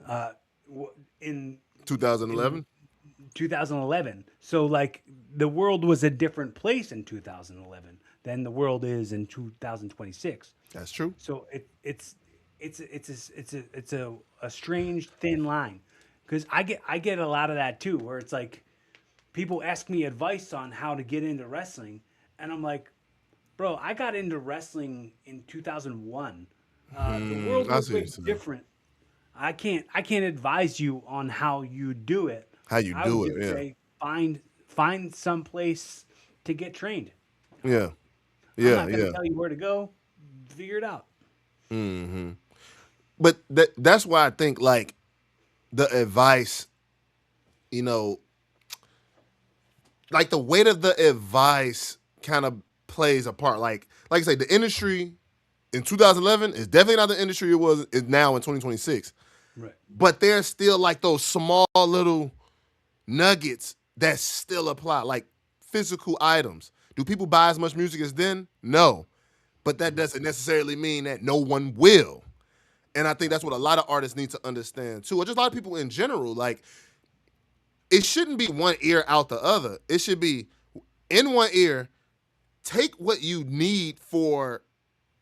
uh in in
2011.
2011. So like the world was a different place in 2011 than the world is in 2026.
That's true.
So it's a strange thin line, because I get a lot of that too, where it's like people ask me advice on how to get into wrestling, and I'm like, bro, I got into wrestling in 2001. The world
I
was
see what
way
you're saying.
different. I can't advise you on how you do it.
How you
I would
do it,
just
yeah.
say find some place to get trained.
Yeah.
I'm
Yeah,
not going to
yeah.
tell you where to go. Figure it out.
Hmm. But that's why I think like the advice, you know, like the weight of the advice kind of plays a part. Like I say, the industry in 2011 is definitely not the industry it was is now in 2026.
Right.
But there's still like those small little nuggets that still apply, like physical items. Do people buy as much music as then? No. But that doesn't necessarily mean that no one will. And I think that's what a lot of artists need to understand too, or just a lot of people in general. Like, it shouldn't be one ear out the other. It should be in one ear, take what you need for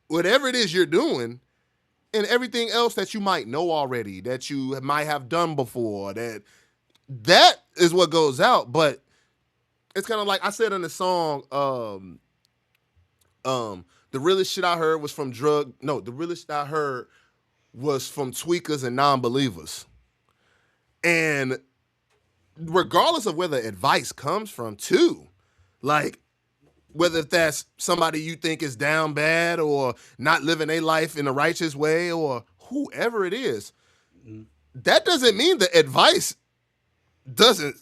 whatever it is you're doing and everything else that you might know already, that you might have done before, that is what goes out. But it's kind of like I said in the song, the realest shit I heard was from the realest shit I heard was from tweakers and non-believers. And regardless of where the advice comes from too, like whether that's somebody you think is down bad or not living a life in a righteous way or whoever it is, that doesn't mean the advice doesn't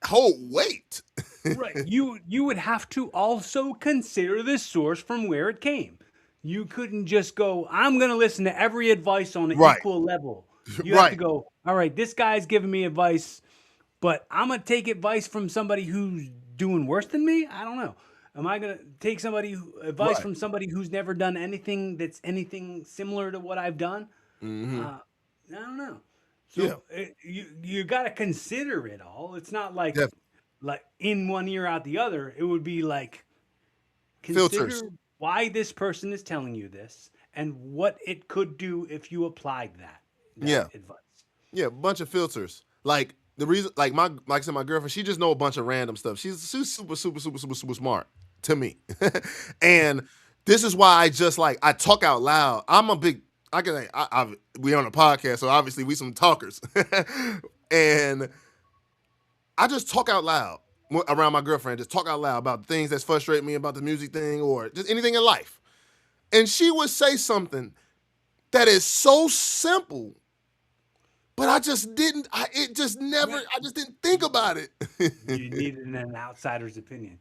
hold weight.
Right. You would have to also consider the source from where it came. You couldn't just go, I'm going to listen to every advice on an
Right.
equal level. You have to
Right.
go, all right, this guy's giving me advice, but I'm going to take advice from somebody who's doing worse than me? I don't know. Am I going to take advice
Right.
from somebody who's never done anything that's anything similar to what I've done? I don't know. So you got to consider it all. It's not like
Def-
in one ear out the other. It would be like consider
Filters.
why this person is telling you this and what it could do if you applied that
Yeah.
advice.
Yeah, a bunch of filters. Like the reason, like I said, my girlfriend, she just know a bunch of random stuff. She's super, super, super, super, super smart to me, and this is why I talk out loud. I'm a big, we on a podcast, so obviously we some talkers, and I just talk out loud around my girlfriend. Just talk out loud about things that's frustrating me about the music thing or just anything in life, and she would say something that is so simple. But I just didn't. I just didn't think about it.
You needed an outsider's opinion.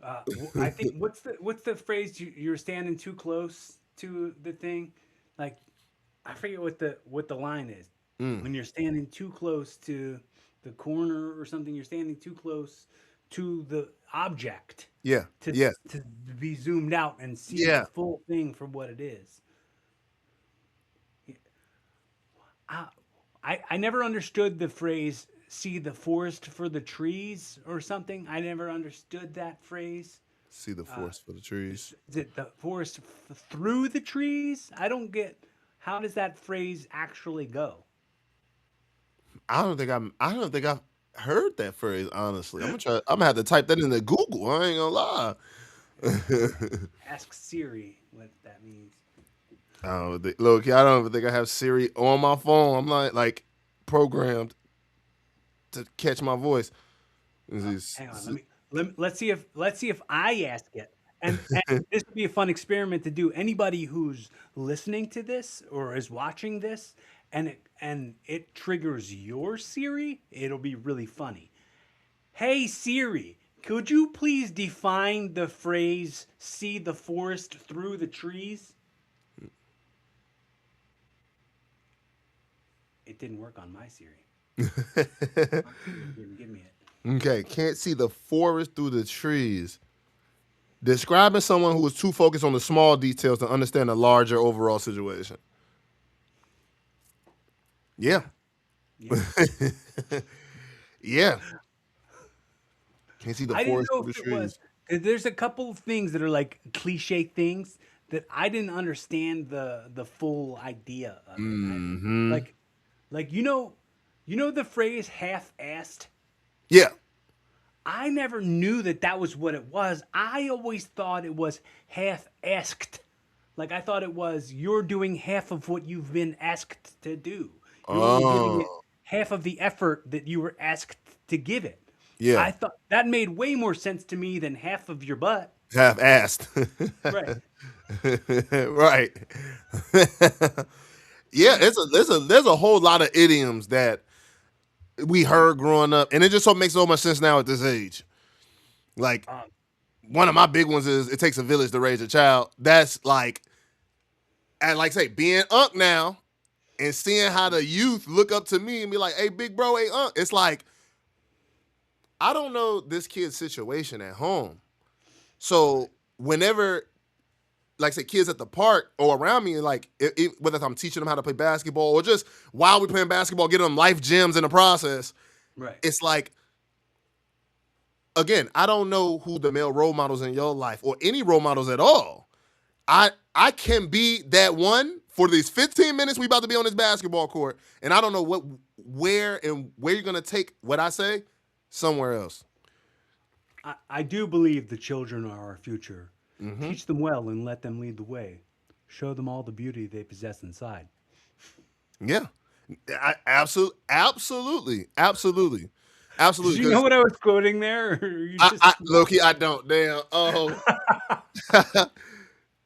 I think what's the phrase? You're standing too close to the thing. Like I forget what the line is. When you're standing too close to the corner or something, you're standing too close to the object.
Yeah.
To
Yeah.
to be zoomed out and see
Yeah.
the full thing for what it is. I never understood the phrase "see the forest for the trees" or something. I never understood that phrase.
See the forest for the trees.
Is it the forest through the trees? I don't get how does that phrase actually go?
I don't think I've heard that phrase. Honestly, I'm gonna have to type that into Google. I ain't gonna lie.
Ask Siri what that means.
Look, I don't even think I have Siri on my phone. I'm not like programmed to catch my voice.
Hang on, let's see if I ask it. And this would be a fun experiment to do. Anybody who's listening to this or is watching this, and it triggers your Siri, it'll be really funny. Hey Siri, could you please define the phrase "see the forest through the trees"? It didn't work on my Siri. Didn't give me it.
Okay, can't see the forest through the trees. Describing someone who is too focused on the small details to understand the larger overall situation. Yeah.
Yeah.
Yeah. Can't see the
I didn't
forest
know
through the
if it was.
trees.
'Cause there's a couple of things that are like cliche things that I didn't understand the full idea of it. Like you know the phrase half-assed.
Yeah.
I never knew that was what it was. I always thought it was half-asked. Like I thought it was you're doing half of what you've been asked to do. You're only giving it half of the effort that you were asked to give it.
Yeah.
I thought that made way more sense to me than half of your butt.
Half assed.
Right.
Right. Yeah, there's a whole lot of idioms that we heard growing up, and it just so makes so much sense now at this age. Like one of my big ones is it takes a village to raise a child. That's like, and like say being Unc now and seeing how the youth look up to me and be like, hey big bro, hey Unc. It's like, I don't know this kid's situation at home. So whenever, like say kids at the park or around me, like whether I'm teaching them how to play basketball or just while we're playing basketball, getting them life gems in the process,
Right.
it's like again, I don't know who the male role models in your life or any role models at all. I can be that one for these 15 minutes we about to be on this basketball court, and I don't know where you're gonna take what I say somewhere else.
I do believe the children are our future.
Mm-hmm.
Teach them well and let them lead the way. Show them all the beauty they possess inside.
Yeah, absolutely, absolutely,
Did
absolutely.
you know
Because
what I was quoting there? Or you just
Loki, I don't. Damn. Oh, I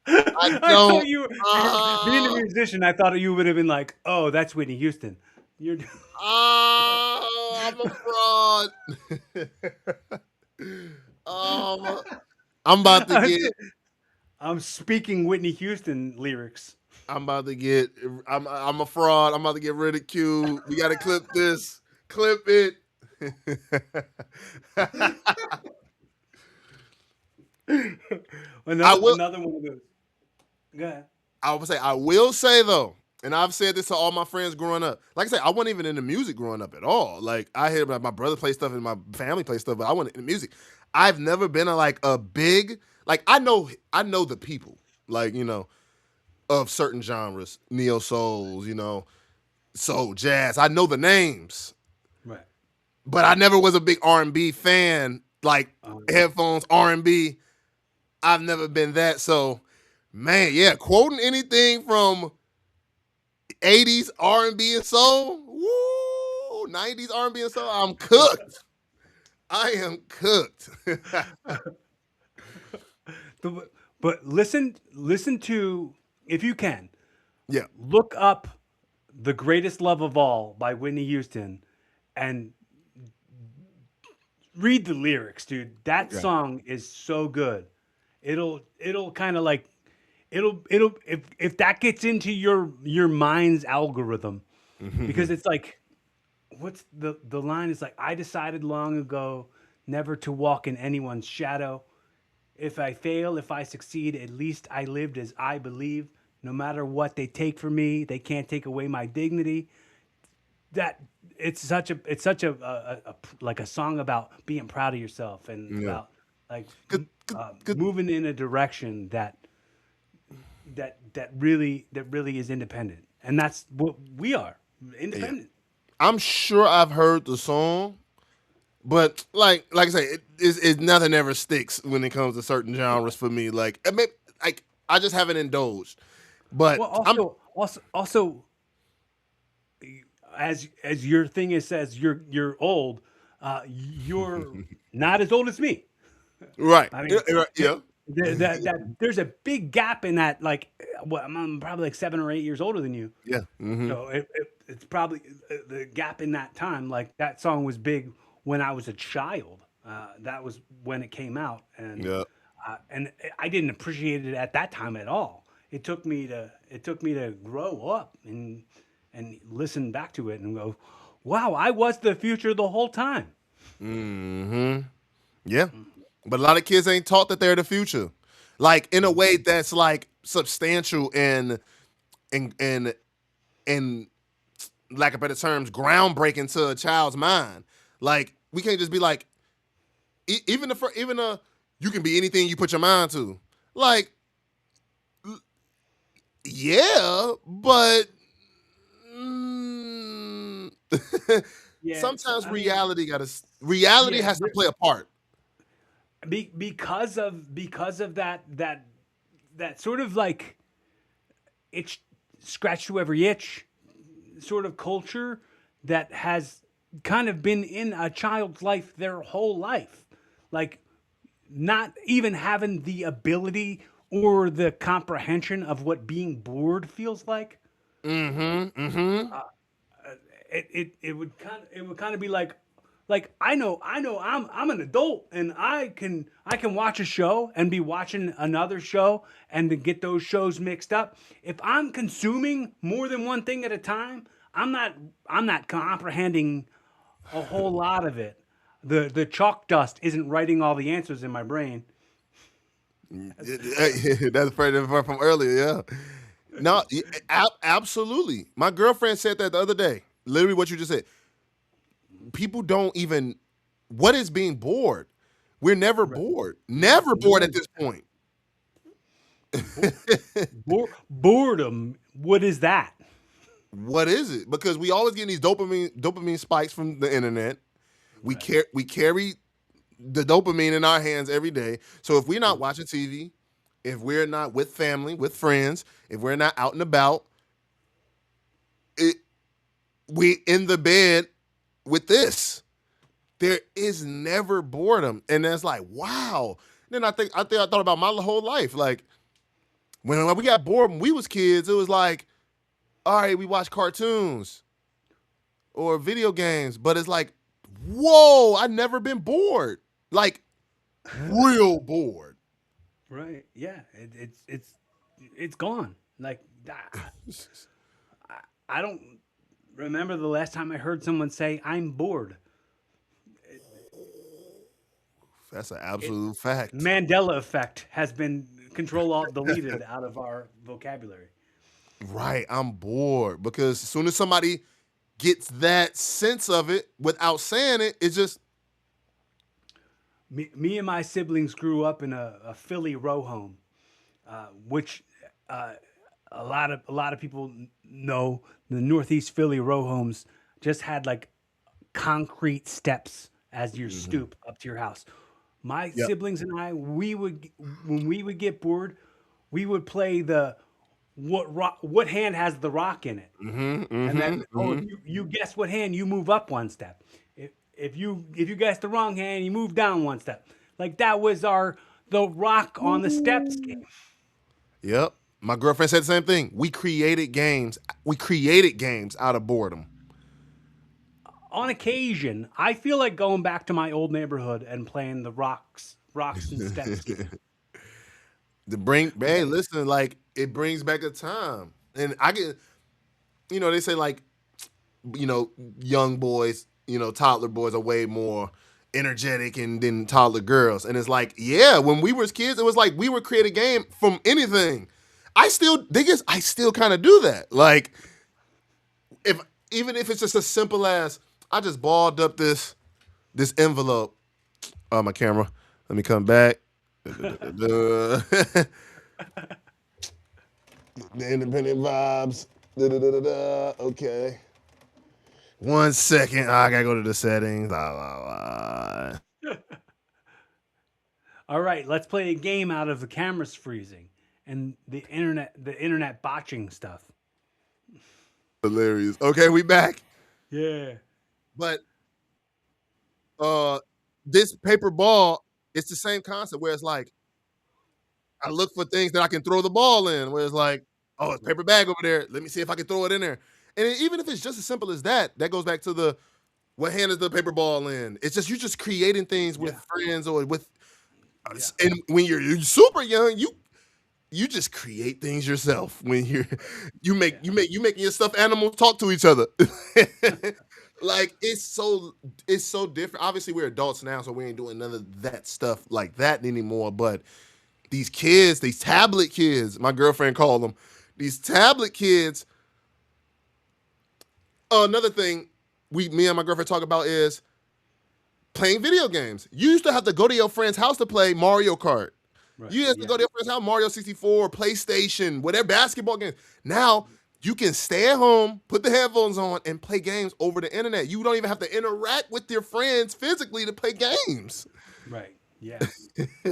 I
don't.
thought being a musician, I thought you would have been like, "Oh, that's Whitney Houston." You're
I'm a fraud. um, I'm about to get.
I'm speaking Whitney Houston lyrics.
I'm about to get. I'm a fraud. I'm about to get ridiculed. We got to clip this. Clip it. I will.
Another one of those. Go ahead.
I would say. I will say though, and I've said this to all my friends growing up. Like I said, I wasn't even into music growing up at all. Like I hear my brother play stuff and my family play stuff, but I wasn't into music. I've never been a big like. I know the people. Like of certain genres, neo souls, soul, jazz. I know the names,
Right.
but I never was a big R&B fan. Like
Yeah.
headphones, R&B. I've never been that. So, man, yeah, quoting anything from 80s R&B and soul, woo, 90s R&B and soul, I'm cooked. I am cooked.
But listen to, if you can,
Yeah,
look up "The Greatest Love of All" by Whitney Houston and read the lyrics, dude. That
yeah.
song is so good. It'll kind of like it'll if that gets into your mind's algorithm, because it's like, what's the line is like, I decided long ago never to walk in anyone's shadow. If I fail, if I succeed, at least I lived as I believe. No matter what they take from me, they can't take away my dignity. That it's such a like a song about being proud of yourself and
Yeah.
about like
Good.
moving in a direction that really is independent, and that's what we are,
Yeah.
independent.
I'm sure I've heard the song, but like I say, nothing ever sticks when it comes to certain genres for me. Like I just haven't indulged. But
Well,
I'm
also, as your thing is says you're old, you're not as old as me.
right.
I
Yeah,
mean,
right,
th-
yeah.
that there's a big gap in that. Like, what I'm probably like 7 or 8 years older than you,
Yeah. Hmm.
so it's probably the gap in that time. Like that song was big when I was a child. That was when it came out,
Yeah.
and I didn't appreciate it at that time at all. It took me to grow up and listen back to it and go, wow, I was the future the whole time.
Hmm. Yeah. But a lot of kids ain't taught that they're the future. Like in a way that's like substantial and lack of better terms, groundbreaking to a child's mind. Like we can't just be like even you can be anything you put your mind to. Like yeah, but mm,
Yeah,
sometimes
I mean,
reality
yeah,
has to play a part.
because of that sort of like itch scratch to every itch sort of culture that has kind of been in a child's life their whole life. Like not even having the ability or the comprehension of what being bored feels like.
Mm-hmm. Mm-hmm.
It would kind of be like I know I'm an adult and I can watch a show and be watching another show and to get those shows mixed up. If I'm consuming more than one thing at a time, I'm not comprehending a whole lot of it. The chalk dust isn't writing all the answers in my brain.
That's from earlier, yeah. No, absolutely. My girlfriend said that the other day. Literally what you just said. People don't even what is being bored? We're never
Right.
bored. Never bored at
No.
this point.
Bo- boredom. What is that?
What is it? Because we always get these dopamine spikes from the internet.
Right.
We carry the dopamine in our hands every day. So if we're not watching TV, if we're not with family, with friends, if we're not out and about, it we in the bed with this. There is never boredom. And that's like, wow. Then I thought about my whole life. Like when we got bored when we was kids, it was like, all right, we watch cartoons or video games, but it's like, whoa, I've never been bored. Like real bored.
Right. Yeah. It's gone. Like I don't remember the last time I heard someone say I'm bored.
That's an
It
absolute fact.
Mandela effect has been Control Alt deleted out of our vocabulary.
Right. I'm bored because as soon as somebody gets that sense of it without saying it, it's just
Me and my siblings grew up in a Philly row home, which uh, a lot of people know. The Northeast Philly row homes just had like concrete steps as you stoop up to your house. My
yep.
siblings and I, when we would get bored, we would play the what hand has the rock in it, and then if you guess what hand, you move up one step. If you guess the wrong hand, you move down one step. Like that was our the rock on the steps game.
Yep. My girlfriend said the same thing. We created games. We created games out of boredom.
On occasion, I feel like going back to my old neighborhood and playing the rocks and steps game.
Hey, listen, like it brings back a time. And I get, they say like, young boys, toddler boys are way more energetic and than toddler girls. And it's like, yeah, when we were kids, it was like we would create a game from anything. I still kind of do that. Like, even if it's just as simple as I just balled up this envelope. Oh, my camera. Let me come back. The independent vibes. Okay. 1 second. I gotta go to the settings.
All right, let's play a game out of the cameras freezing and the internet botching stuff.
Hilarious. Okay, we back.
Yeah.
But this paper ball, it's the same concept where it's like I look for things that I can throw the ball in. Where it's like, oh, it's a paper bag over there. Let me see if I can throw it in there. And even if it's just as simple as that, that goes back to the what hand is the paper ball in? It's just you're just creating things with
Yeah.
friends or with,
Yeah.
and when you're super young, you just create things yourself. When you making your stuffed animals talk to each other. Like it's so different. Obviously, we're adults now, so we ain't doing none of that stuff like that anymore. But these kids, these tablet kids, my girlfriend called them, these tablet kids. Another thing me and my girlfriend talk about is playing video games. You used to have to go to your friend's house to play Mario Kart.
Right.
You used to
Yeah.
go to your friend's house, Mario 64, PlayStation, whatever, basketball games. Now you can stay at home, put the headphones on, and play games over the internet. You don't even have to interact with your friends physically to play games.
Right. Yeah.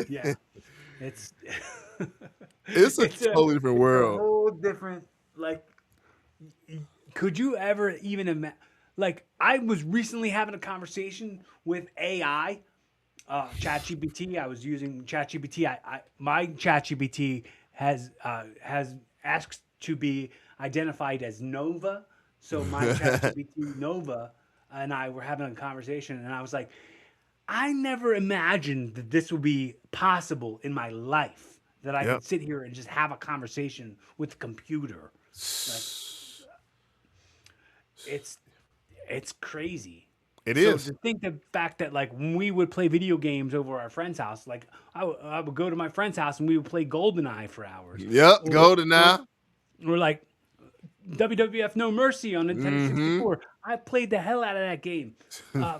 Yeah. It's
It's a
it's a
totally different
it's a
world.
whole different like could you ever even imagine like I was recently having a conversation with AI ChatGPT. I was using ChatGPT. My ChatGPT has asked to be identified as Nova. So my ChatGPT Nova and I were having a conversation, and I was like, I never imagined that this would be possible in my life. That I
Yep.
could sit here and just have a conversation with the computer. Like it's crazy.
It
So
is.
to think the fact that like when we would play video games over our friend's house, like I would go to my friend's house and we would play GoldenEye for hours,
Yep.
or
Go to
or,
now.
or like WWF No Mercy on Nintendo
Mm-hmm.
64. I played the hell out of that game. Uh,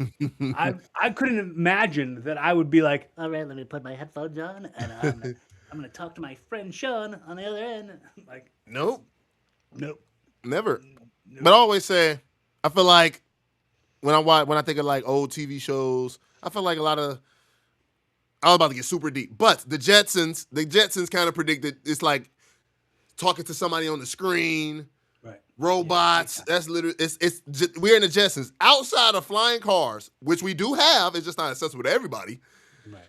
I couldn't imagine that I would be like, all right, let me put my headphones on, and I'm gonna talk to my friend Sean on the other end. Like,
Nope,
nope,
never.
nope.
But I always say, I feel like when I think of like old TV shows, I feel like a lot of I was about to get super deep, but the Jetsons kind of predicted it's like talking to somebody on the screen,
Right. Yeah.
robots. That's literally we're in the Jetsons. Outside of flying cars, which we do have, it's just not accessible to everybody.
Right.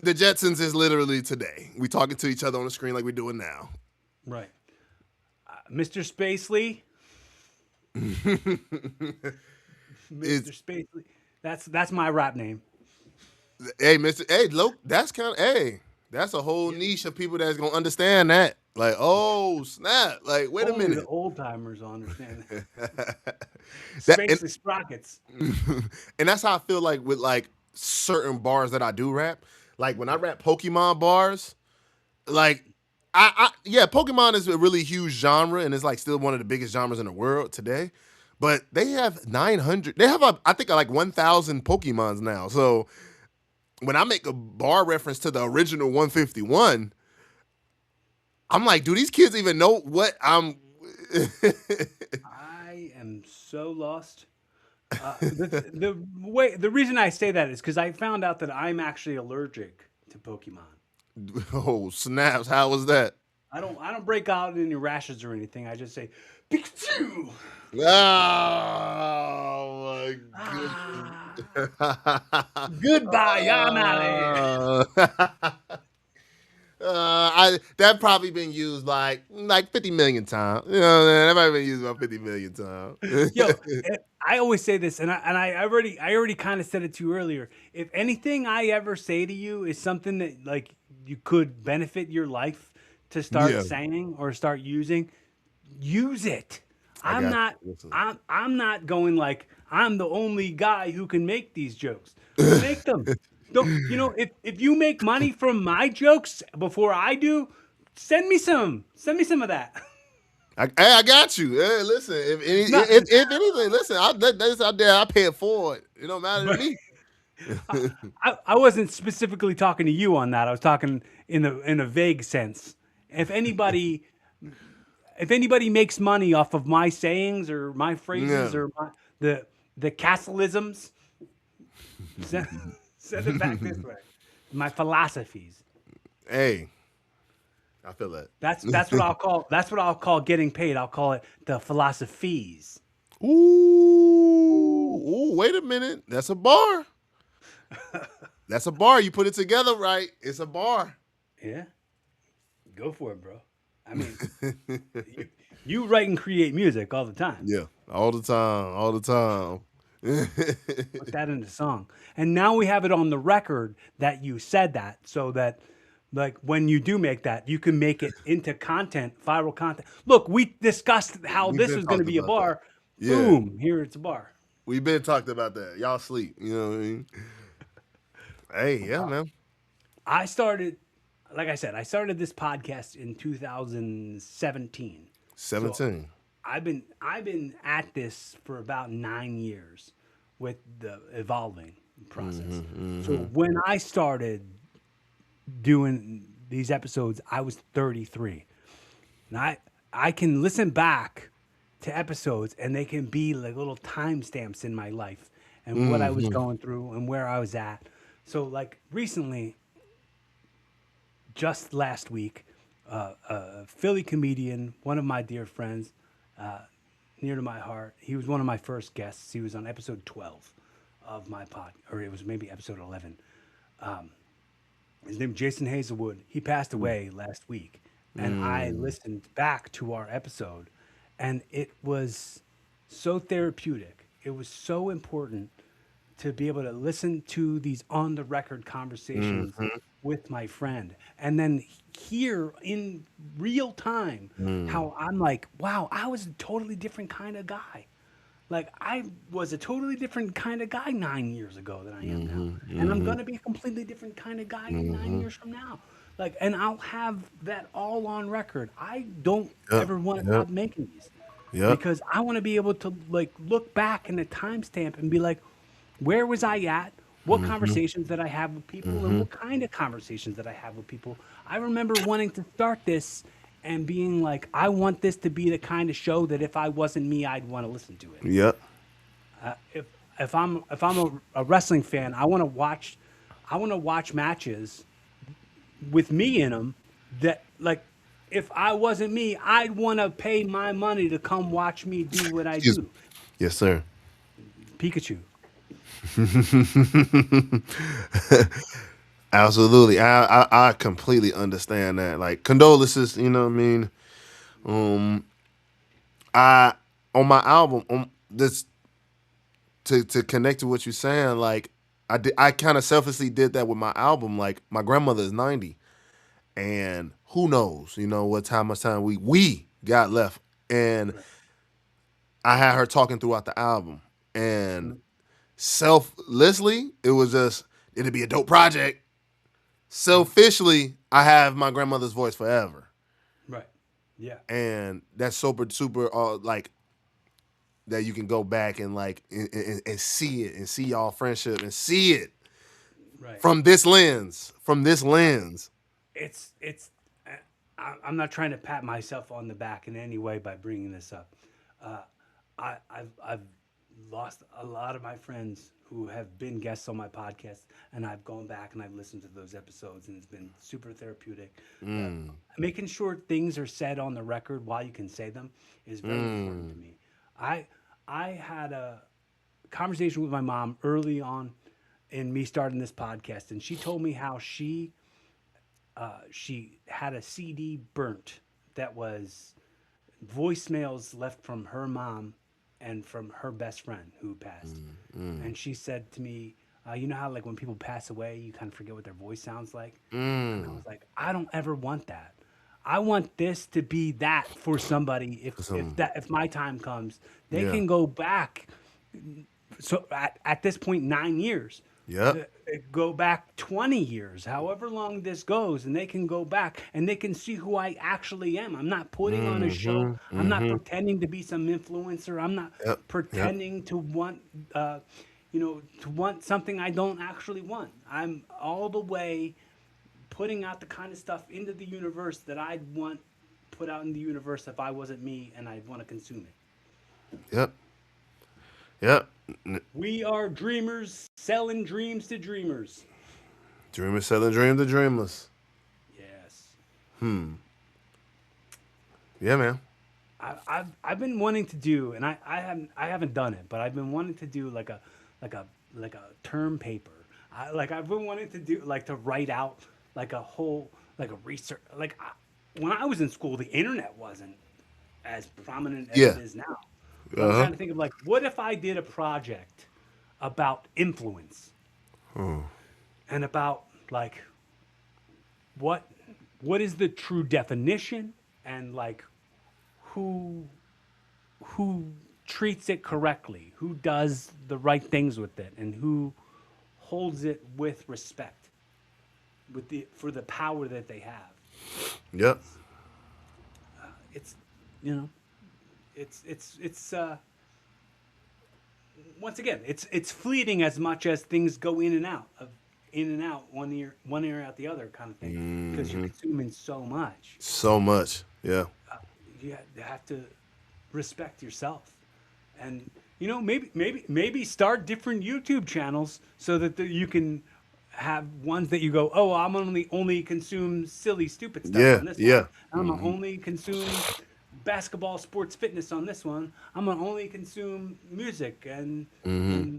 The Jetsons is literally today. We talking to each other on the screen like we're doing now.
Right. Mr. Spacely. Mr. Spacely. That's my rap name.
Hey, Mister. Hey, look, that's kind of that's a whole niche of people that's gonna understand that. Like, oh snap! Like, wait a
Only
minute.
the old timers will understand that.
That and,
Spacely Sprockets.
and that's how I feel like with like certain bars that I do rap. Like when I rap Pokemon bars, like yeah, Pokemon is a really huge genre and it's like still one of the biggest genres in the world today. But they have 900. They have I think like 1,000 Pokemons now. So when I make a bar reference to the original 151, I'm like, do these kids even know what I'm?
I am so lost. The reason I say that is because I found out that I'm actually allergic to Pokemon.
Oh snaps! How was that?
I don't break out in any rashes or anything. I just say Pikachu.
Oh
Ah,
my
goodbye. I'm out of here.
goodness! That probably been used like 50 million times. You know, that might have been used about 50 million times.
Yo, I always say this, and I already kind of said it to you earlier. If anything I ever say to you is something that like you could benefit your life to start
Yeah,
saying or start using, use it.
I
I'm
got
not
you. Listen.
I'm not going like I'm the only guy who can make these jokes. Make them. Don't if you make money from my jokes before I do, send me some. Send me some of that.
I got you. Hey, listen,
Not,
if anything, listen, that's out there. I pay it forward. It don't matter to
but
me.
I wasn't specifically talking to you on that. I was talking in a vague sense. If anybody if anybody makes money off of my sayings or my
Yeah.
phrases or the Castleisms, send, send it back this way. My philosophies.
Hey, I feel that.
That's what I'll call getting paid. I'll call it the philosophies.
Ooh, wait a minute. That's a bar. That's a bar. You put it together right. It's a bar.
Yeah, go for it, bro. I mean, you write and create music all the time.
Yeah, all the time, all the time.
Put that in the song. And now we have it on the record that you said that so that like when you do make that, you can make it into content, viral content. Look, we discussed how
We've
this
been
was going to
talking
be a
about that.
bar.
Yeah,
Boom, here it's a bar.
we've been talking about that. Y'all sleep. You know what I mean? Hey, yeah, man.
I started like I said, I started this podcast in 2017. So
17.
I've been at this for about 9 years with the evolving process. So when I started doing these episodes, I was 33. And I can listen back to episodes and they can be like little timestamps in my life and what I was going through and where I was at. So like recently, just last week, a Philly comedian, one of my dear friends, near to my heart. He was one of my first guests. He was on episode 12 of my pod, or it was maybe episode 11. His name is Jason Hazelwood. He passed away last week, and I listened back to our episode, and it was so therapeutic. It was so important to be able to listen to these on the record conversations with my friend and then hear in real time how I'm like, wow, I was a totally different kind of guy. Like I was a totally different kind of guy 9 years ago than I am now. And I'm gonna be a completely different kind of guy in 9 years from now. And I'll have that all on record. I don't
Yep.
ever want to
Yep.
stop making these.
Yep.
because I want to be able to like look back in a timestamp and be like, where was I at? What conversations that I have with people, and what kind of conversations that I have with people. I remember wanting to start this and being like, I want this to be the kind of show that if I wasn't me, I'd want to listen to it.
Yep.
If if I'm a wrestling fan, I want to watch matches with me in them that like if I wasn't me, I'd want to pay my money to come watch me do what I
Excuse me.
do.
Yes, sir.
Pikachu.
Absolutely. I completely understand that. Like condolences, you know what I mean? Um I on my album on this to connect to what you're saying, like I kind of selfishly did that with my album. Like my grandmother is 90 and who knows, what time much time we got left. And
Right.
I had her talking throughout the album. And
Mhm.
selflessly, it was just it'd be a dope project. Selfishly, I have my grandmother's voice forever.
Right. Yeah.
And that's super like that you can go back and like and see it and see y'all friendship and see it
Right.
from this lens. From this lens.
It's I'm not trying to pat myself on the back in any way by bringing this up. Uh, I've lost a lot of my friends who have been guests on my podcast, and I've gone back and I've listened to those episodes, and it's been super therapeutic. Uh,
Mm,
Making sure things are said on the record while you can say them is very important to
mm,
me. I I had a conversation with my mom early on in me starting this podcast, and she told me how she had a CD burnt that was voicemails left from her mom and from her best friend who passed.
mm,
And she said to me, you know how like when people pass away, you kind of forget what their voice sounds like? And I
mm.
was like, I don't ever want that. I want this to be that for somebody.
For some,
If my time comes, they
yeah.
can go back. So at this point, 9 years,
Yep.
go back 20 years, however long this goes, and they can go back and they can see who I actually am. I'm not putting on a show.
Mm-hmm.
I'm not
Mm-hmm.
pretending to be some influencer. I'm not
Yep. Yep.
pretending to want, to want something I don't actually want. I'm all the way putting out the kind of stuff into the universe that I'd want put out in the universe if I wasn't me and I'd want to consume it.
Yep. Yep.
We are dreamers selling dreams to dreamers.
Dreamers selling dream to dreamers.
Yes.
Hmm. Yeah, man.
I've been wanting to do, and I haven't done it, but I've been wanting to do like a like a term paper. I've been wanting to do like to write out like a whole like a research when I was in school, the internet wasn't as prominent as it
Yeah.
is now. So
Uh
I'm
huh.
trying to think of like what if I did a project about influence
Oh.
and about like what what is the true definition and like who who treats it correctly, who does the right things with it, and who holds it with respect, with the for the power that they have.
Yep.
It's you know, it's once again, it's fleeting as much as things go in and out one ear out the other kind of thing because you're
Mm-hmm.
consuming so much.
So much. Yeah.
You have to respect yourself, and maybe start different YouTube channels so that you can have ones that you go, oh, I'm only consume silly stupid stuff
Yeah.
on this one.
Yeah.
I'm gonna only consume basketball, sports, fitness on this one. I'm gonna only consume music
Mm-hmm.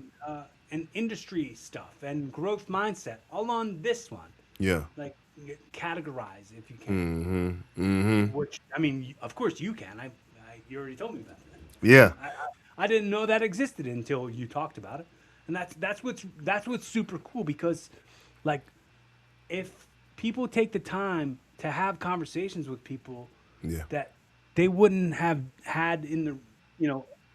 and industry stuff and growth mindset all on this one.
Yeah.
Like categorize if you can.
Mm-hmm. Mm-hmm.
Which I mean, of course you can. You already told me about that.
Yeah.
I didn't know that existed until you talked about it, and that's what's super cool because, like, if people take the time to have conversations with people
Yeah.
that they wouldn't have had in the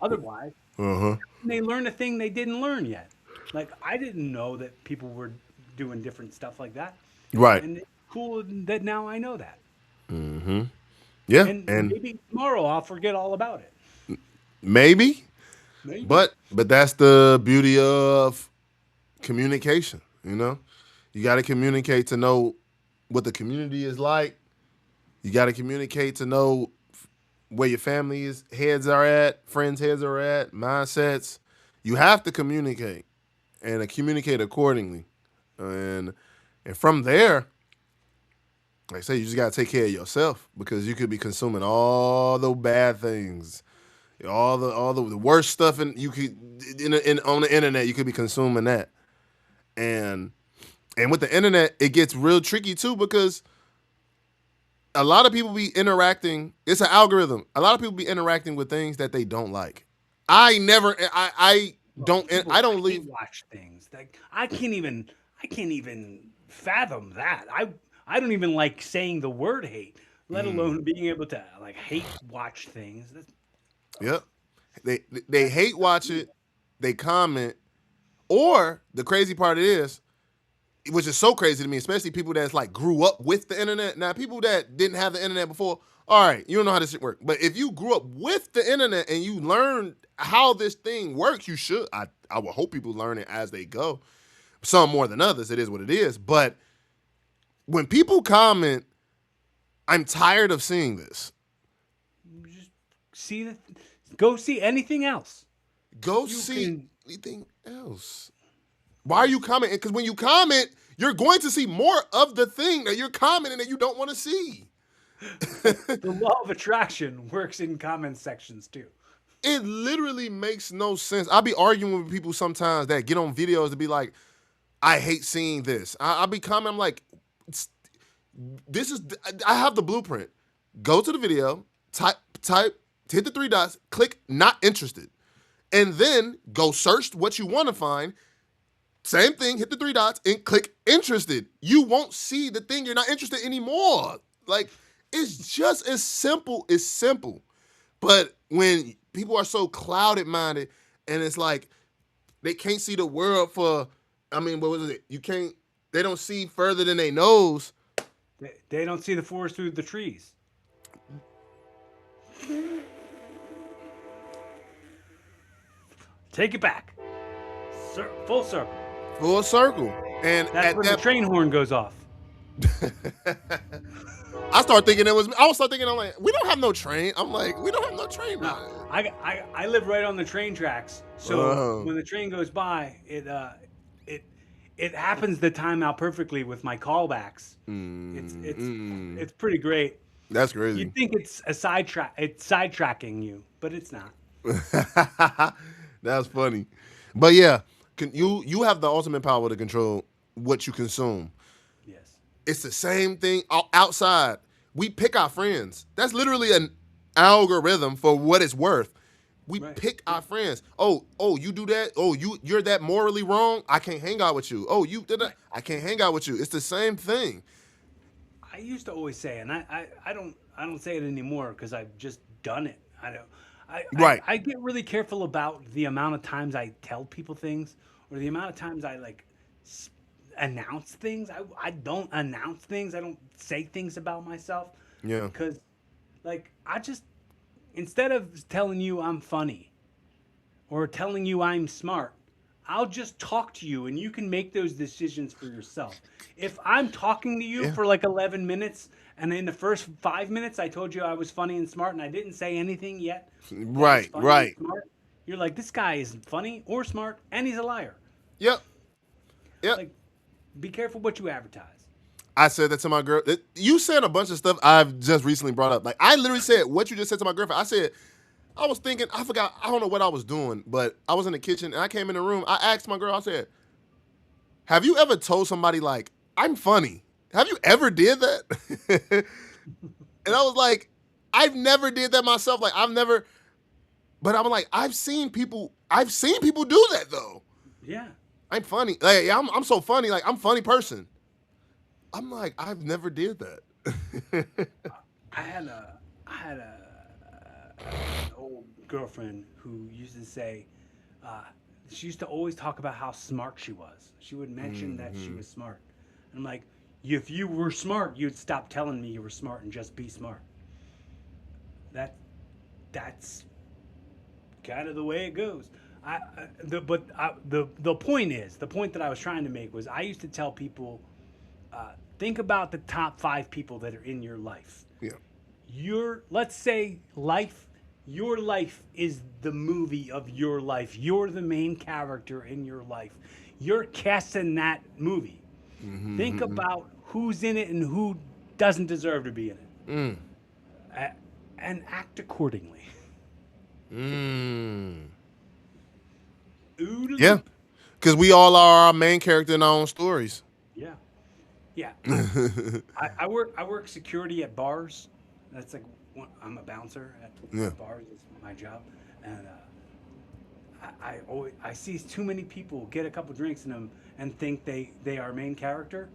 otherwise,
Uh-huh.
and they learn a thing they didn't learn yet. Like I didn't know that people were doing different stuff like that,
Right.
and it's cool that now I know that.
Mm-hmm. Yeah.
And
And
maybe tomorrow I'll forget all about it.
Maybe,
Maybe.
but that's the beauty of communication. You got to communicate to know what the community is like. You got to communicate to know where your family's heads are at, friends' heads are at, mindsets. You have to communicate and communicate accordingly. And and from there, like I say, you just gotta take care of yourself because you could be consuming all the bad things, all the worst stuff, and you could on the internet you could be consuming that. And and with the internet, it gets real tricky too because a lot of people be interacting. It's an algorithm. A lot of people be interacting with things that they don't like. I never.
Well,
I
people
don't
hate
leave.
watch things. Like I can't even fathom that. I don't even like saying the word hate, let alone being able to like hate watch things.
Yep. They hate watch it. They comment. Or the crazy part is, which is so crazy to me, especially people that's like grew up with the internet. Now, people that didn't have the internet before, all right, you don't know how this shit works. But if you grew up with the internet and you learned how this thing works, you should. I would hope people learn it as they go. Some more than others. It is what it is. But when people comment, I'm tired of seeing this.
Just see the, go see anything else.
Go
You
see
can.
anything else. Why are you commenting? Because when you comment, you're going to see more of the thing that you're commenting that you don't want to see.
The law of attraction works in comment sections too.
It literally makes no sense. I'll be arguing with people sometimes that get on videos to be like, I hate seeing this. I'll be commenting, I'm like, this is, I have the blueprint. Go to the video, type, hit the three dots, click not interested. And then go search what you want to find. Same thing, hit the three dots and click interested. You won't see the thing you're not interested anymore. Like, it's just as simple as simple. But when people are so clouded minded and it's like they can't see the world for, I mean, what was it? They don't see further than they nose.
They don't see the forest through the trees. Take it back. Full circle.
Full circle. And
That's
at
when the
that,
train horn goes off.
I start thinking I was start thinking, I'm like, we don't have no train. I'm like, we don't have no train.
No, I live right on the train tracks, so when the train goes by, it happens to time out perfectly with my callbacks. It's pretty great.
That's crazy.
You'd think it's a sidetrack. It's sidetracking you, but it's not.
That's funny. But yeah, you have the ultimate power to control what you consume.
Yes.
It's the same thing outside. We pick our friends. That's literally an algorithm for what it's worth. We
Right.
pick our friends. Oh, you do that. Oh, you're that morally wrong. I can't hang out with you. Oh, you did that. I can't hang out with you. It's the same thing.
I used to always say, and I don't say it anymore because I've just done it. I don't.
Right.
I get really careful about the amount of times I tell people things or the amount of times I like announce things. I don't announce things. I don't say things about myself.
Yeah.
Because like I just instead of telling you I'm funny or telling you I'm smart, I'll just talk to you and you can make those decisions for yourself. If I'm talking to you
Yeah.
for like 11 minutes and in the first 5 minutes I told you I was funny and smart and I didn't say anything yet, that was
Right.
funny
Right.
and smart, you're like, this guy isn't funny or smart and he's a liar.
Yep. Yep.
Like, be careful what you advertise.
I said that to my girl. You said a bunch of stuff I've just recently brought up. Like I literally said what you just said to my girlfriend. I said, I was thinking, I forgot, I don't know what I was doing, but I was in the kitchen and I came in the room. I asked my girl, I said, have you ever told somebody like, I'm funny? Have you ever did that? And I was like, I've never did that myself. Like I've never, but I'm like, I've seen people do that though.
Yeah.
I'm funny. Like yeah, I'm so funny. Like I'm a funny person. I'm like, I've never did that.
I had an old girlfriend who used to say, uh, she used to always talk about how smart she was. She would mention that she was smart. And I'm like, if you were smart, you'd stop telling me you were smart and just be smart. That's kind of the way it goes. The point is, the point that I was trying to make was, I used to tell people, think about the top 5 people that are in your life.
Yeah.
Let's say your life is the movie of your life. You're the main character in your life. You're casting that movie. Think about who's in it and who doesn't deserve to be in it, and act accordingly. Ooh,
Yeah. Because we all are our main character in our own stories.
yeah, yeah. I work security at bars. That's like I'm a bouncer
Yeah.
at bars. It's my job, and I see too many people get a couple drinks in them and think they are main character,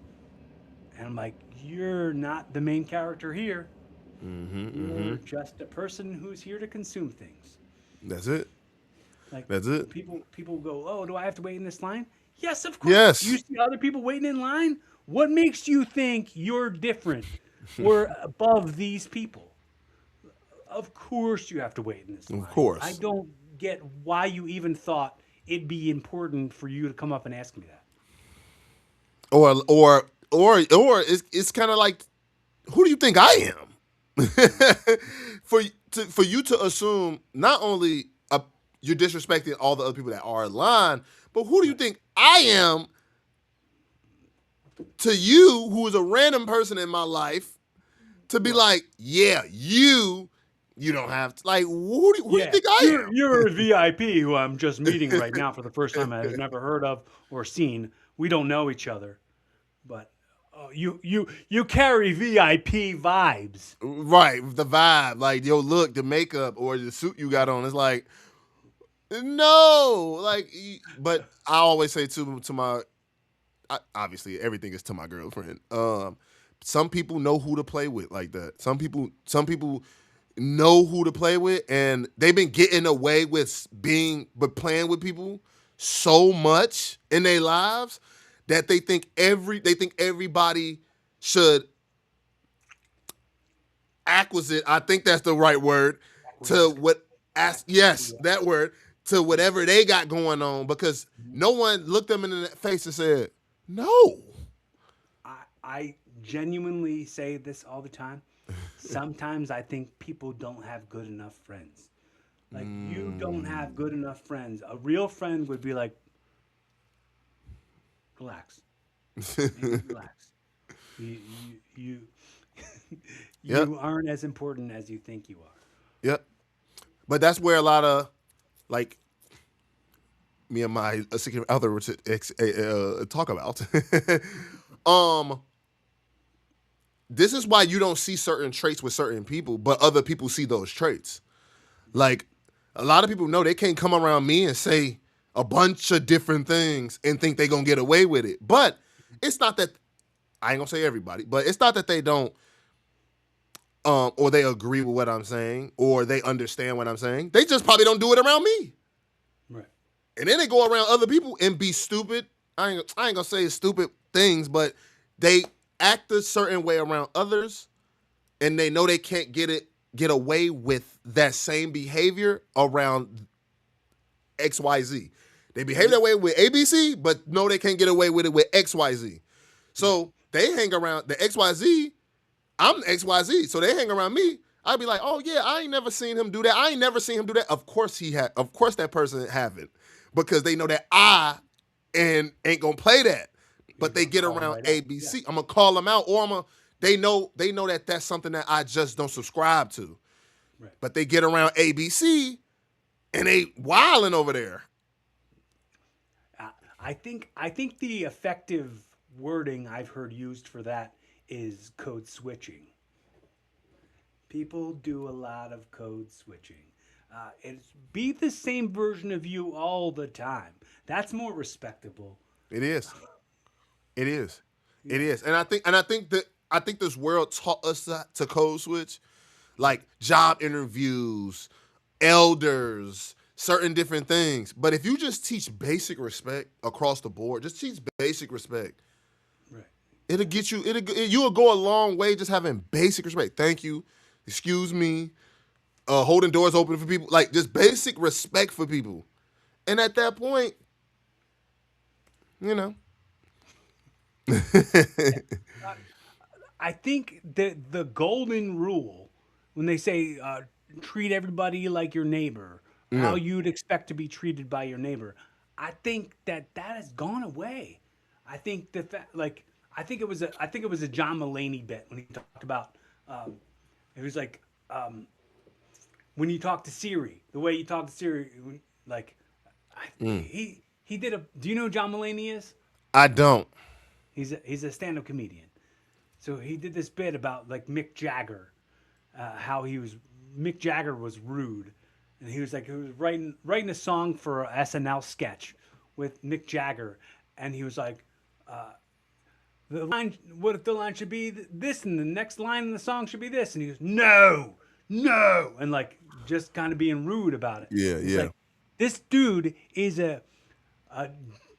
and I'm like, you're not the main character here. You're just a person who's here to consume things.
That's it.
Like,
That's it.
people go, oh, do I have to wait in this line? Yes, of course. You
Yes.
see other people waiting in line. What makes you think you're different or above these people? Of course you have to wait in this line.
Of course.
I don't get why you even thought it'd be important for you to come up and ask me that.
It's kind of like, who do you think I am? For you to assume not only you're disrespecting all the other people that are in line, but who do you think I am to you, who is a random person in my life, to be like, yeah, you don't have to, like, who do you think I am?
You're a VIP who I'm just meeting right now for the first time. I've never heard of or seen. We don't know each other, but you carry VIP vibes.
Right, the vibe, like your look, the makeup, or the suit you got on. It's like, no, like, but I always say to my, obviously everything is to my girlfriend. Some people know who to play with like that. Some people know who to play with, and they've been getting away with playing with people so much in their lives that they think everybody should acquisite. I think that's the right word to what. Yes, that word, to whatever they got going on, because no one looked them in the face and said no.
I genuinely say this all the time. Sometimes I think people don't have good enough friends. Like, you don't have good enough friends. A real friend would be like, relax. Relax. You
Yep.
you aren't as important as you think you are.
Yep. But that's where a lot of, like, me and my significant other would talk about. This is why you don't see certain traits with certain people, but other people see those traits. Like, a lot of people know they can't come around me and say a bunch of different things and think they're going to get away with it. But it's not that, I ain't going to say everybody, but it's not that they don't, or they agree with what I'm saying, or they understand what I'm saying. They just probably don't do it around me.
Right.
And then they go around other people and be stupid. I ain't going to say stupid things, but they act a certain way around others, and they know they can't get away with that same behavior around XYZ. They behave that way with ABC, but no, they can't get away with it with XYZ. So they hang around the XYZ. I'm XYZ, so they hang around me. I'd be like, oh yeah, I ain't never seen him do that. I ain't never seen him do that. Of course he had. Of course that person haven't, because they know that I ain't gonna play that. But they get around ABC. I'm gonna call them out, or they know that that's something that I just don't subscribe to.
Right.
But they get around ABC and they wilding over there.
I think the effective wording I've heard used for that is code switching. People do a lot of code switching. It's be the same version of you all the time. That's more respectable.
It is. It is. It is. And I think this world taught us to code switch, like job interviews, elders, certain different things. But if you just teach basic respect across the board, just teach basic respect.
Right.
It'll get you. You'll go a long way just having basic respect. Thank you. Excuse me. holding doors open for people, like just basic respect for people. And at that point, you know,
I think the golden rule when they say treat everybody like your neighbor, how
yeah.
you'd expect to be treated by your neighbor, I think that has gone away. I think like I think it was a John Mulaney bit when he talked about um, it was like when you talk to Siri, the way you talk to Siri, like he did a. Do you know who John Mulaney is?
I don't.
He's a stand up comedian. So he did this bit about like Mick Jagger, how Mick Jagger was rude, and he was writing a song for a SNL sketch with Mick Jagger, and he was like, the line, what if the line should be this, and the next line in the song should be this, and he goes, no, no, and like just kind of being rude about it.
Yeah,
It's
yeah.
like this dude is a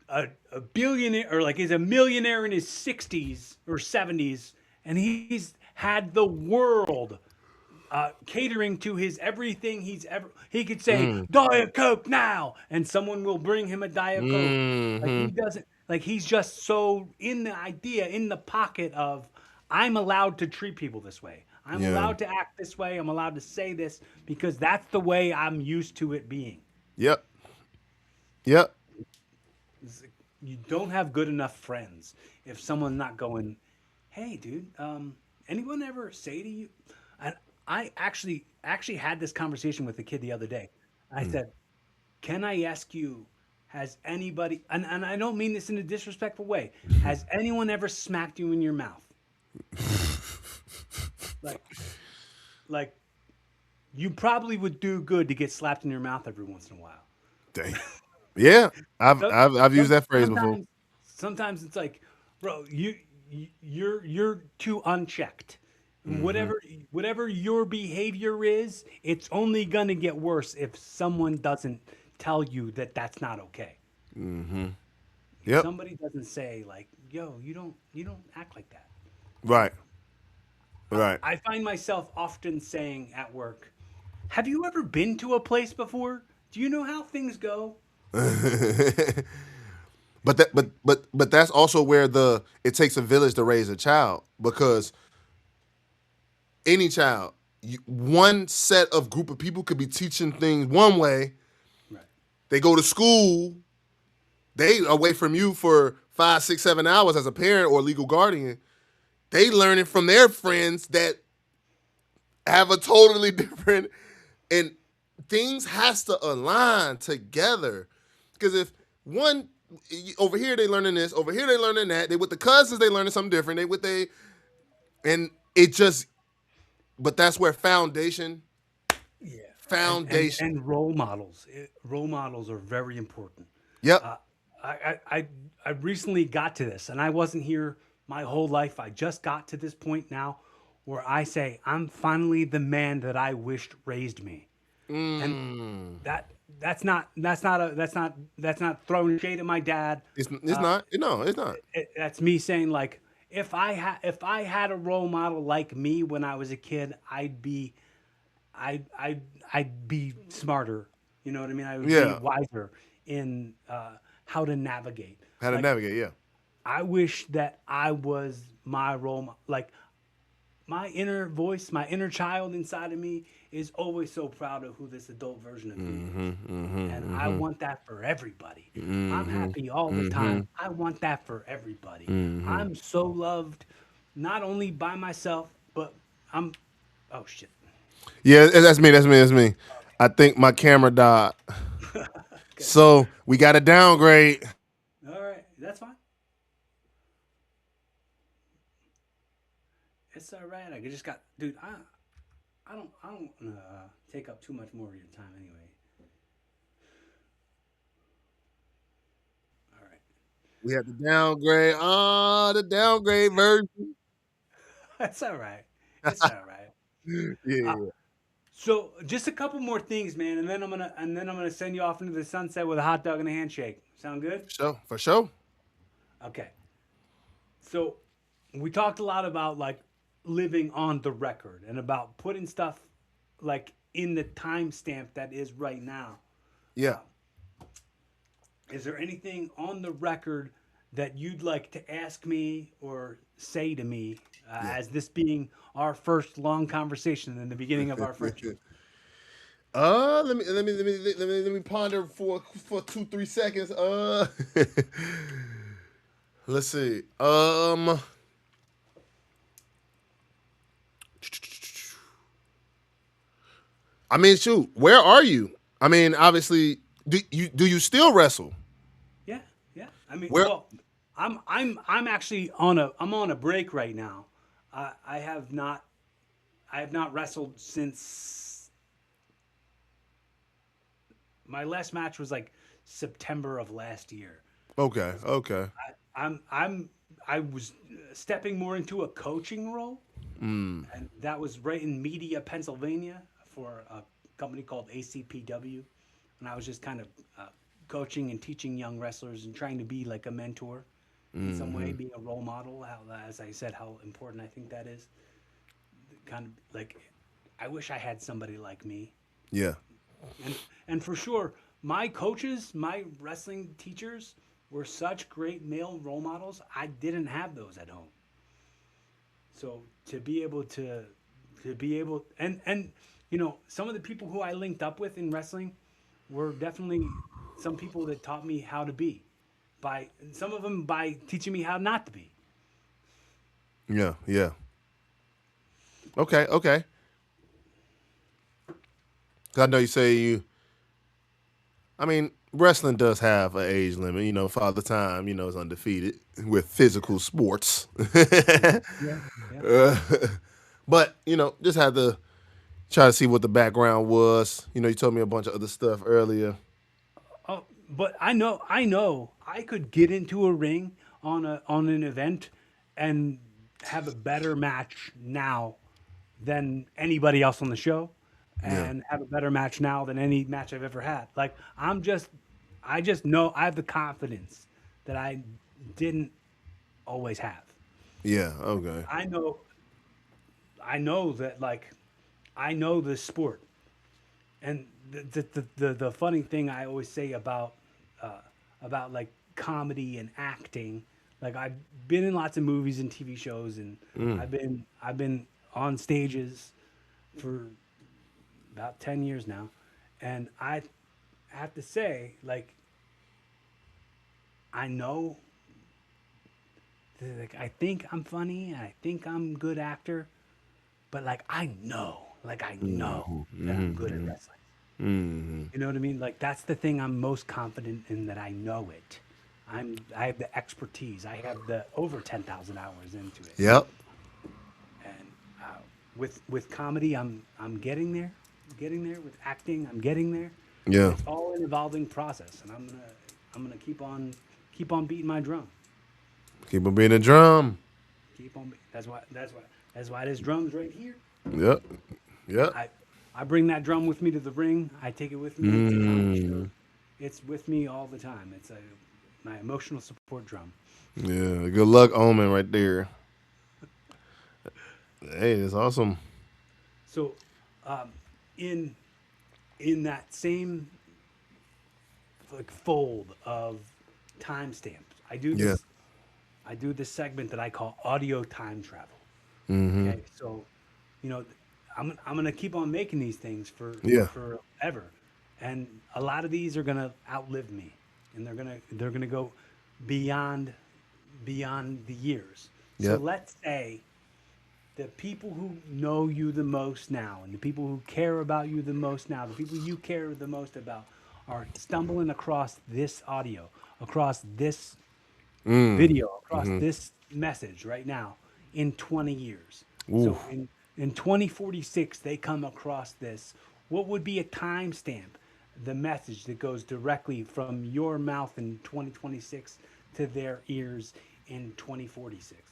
a billionaire or like is a millionaire in his 60s or 70s, and he's had the world catering to his everything he's ever. He could say
Mm.
Diet Coke now, and someone will bring him a Diet Coke. Like he
Mm-hmm.
doesn't. Like he's just so in the idea, in the pocket of I'm allowed to treat people this way. I'm
Yeah.
allowed to act this way. I'm allowed to say this because that's the way I'm used to it being.
Yep. Yep.
You don't have good enough friends if someone's not going, hey dude, anyone ever say to you, and I actually had this conversation with a kid the other day. I said, can I ask you, has anybody, and I don't mean this in a disrespectful way, has anyone ever smacked you in your mouth, like like you probably would do good to get slapped in your mouth every once in a while.
Dang. Yeah. I've
So-
I've I've used
some,
that phrase before.
sometimes it's like, bro, you're too unchecked. Whatever your behavior is, it's only gonna get worse if someone doesn't tell you that that's not okay. If
Yep.
somebody doesn't say like, "Yo, you don't act like that."
Right. Right.
I find myself often saying at work, "Have you ever been to a place before? Do you know how things go?"
But that's also where the it takes a village to raise a child, because any child, one set of group of people could be teaching things one way.
Right.
They go to school, they away from you for 5, 6, 7 hours as a parent or legal guardian. They learning from their friends that have a totally different, and things has to align together. Because if one over here they learning this, over here they learning that, they with the cousins they learning something different, they with they, and it just, but that's where
Yeah.
foundation.
And role models. Role models are very important.
Yep.
I recently got to this, and I wasn't here my whole life. I just got to this point now where I say I'm finally the man that I wished raised me, and
Mm.
that's not throwing shade at my dad.
It's not. No, it's not.
That's me saying like if I had a role model like me when I was a kid, I'd be smarter. You know what I mean? I would be
Yeah.
wiser in how to navigate.
How to
Like
navigate? Yeah.
I wish that I was my like my inner voice, my inner child inside of me is always so proud of who this adult version of me is. And I want that for everybody. I'm happy all the time. I want that for everybody. I'm so loved, not only by myself, but I'm, oh shit.
Yeah, that's me. That's me. That's me. I think my camera died, so we got to downgrade.
All right. That's fine. It's all right. I just got, dude, I don't take up too much more of your time anyway. All right.
We have to downgrade. The downgrade version.
That's all right. It's all right. Uh,
Yeah.
so just a couple more things, man, and then I'm gonna send you off into the sunset with a hot dog and a handshake. Sound good?
For sure. For sure.
Okay. So we talked a lot about like living on the record and about putting stuff like in the timestamp that is right now.
Yeah.
Is there anything on the record that you'd like to ask me or say to me
Yeah.
as this being our first long conversation in the beginning of our friendship?
Let me ponder for 2-3 seconds. Let's see. I mean, shoot, where are you? I mean, obviously, do you still wrestle?
Yeah, yeah. I mean,
Where?
well, I'm actually on a break right now. I have not wrestled since my last match was like September of last year.
Okay, okay.
I'm I was stepping more into a coaching role, and that was right in Media, Pennsylvania, for a company called ACPW, and I was just kind of coaching and teaching young wrestlers and trying to be like a mentor in some way, being a role model. How, as I said, how important I think that is. Kind of like, I wish I had somebody like me,
Yeah,
and for sure, my coaches, my wrestling teachers were such great male role models. I didn't have those at home. So to be able to be able and some of the people who I linked up with in wrestling were definitely some people that taught me how to be, by some of them by teaching me how not to be.
yeah, yeah. Okay, okay. 'Cause I know you say you. I mean, wrestling does have an age limit. Father Time, is undefeated with physical sports.
Yeah, yeah.
Uh, but just had to try to see what the background was. You told me a bunch of other stuff earlier.
Oh, but I know I could get into a ring on an event and have a better match now than anybody else on the show,
Yeah,
and have a better match now than any match I've ever had. Like, I just know I have the confidence that I didn't always have.
yeah, okay,
I know I know that, like, I know the sport. And the funny thing I always say about like comedy and acting, like, I've been in lots of movies and TV shows, and I've been on stages for about 10 years now, and I have to say, like, I know like, I think I'm funny and I think I'm a good actor, but like, I know that I'm good at wrestling. You know what I mean? Like, that's the thing I'm most confident in, that I know it. I have the expertise. I have the over 10,000 hours into it.
yep,
And with comedy, I'm getting there. I'm getting there with acting. I'm getting there. But
yeah.
it's all an evolving process, and I'm gonna keep on beating my drum.
Keep on being a drum.
Keep on. That's why there's drums right here.
Yep, yep.
I I bring that drum with me to the ring. I take it with me to comedy shows. It's with me all the time. It's my emotional support drum.
Yeah, good luck, Omen, right there. Hey, it's awesome.
So, um, in in that same, like, fold of timestamps,
Yeah.
I do this segment that I call audio time travel.
Mm-hmm.
Okay, so, you know, I'm gonna keep on making these things
Yeah.
forever, and a lot of these are gonna outlive me, and they're gonna go beyond the years. So
Yep.
let's say the people who know you the most now, and the people who care about you the most now, the people you care the most about, are stumbling across this audio, across this video, across this message right now in 20 years.
Ooh.
So in 2046, they come across this. What would be a timestamp? The message that goes directly from your mouth in 2026 to their ears in 2046.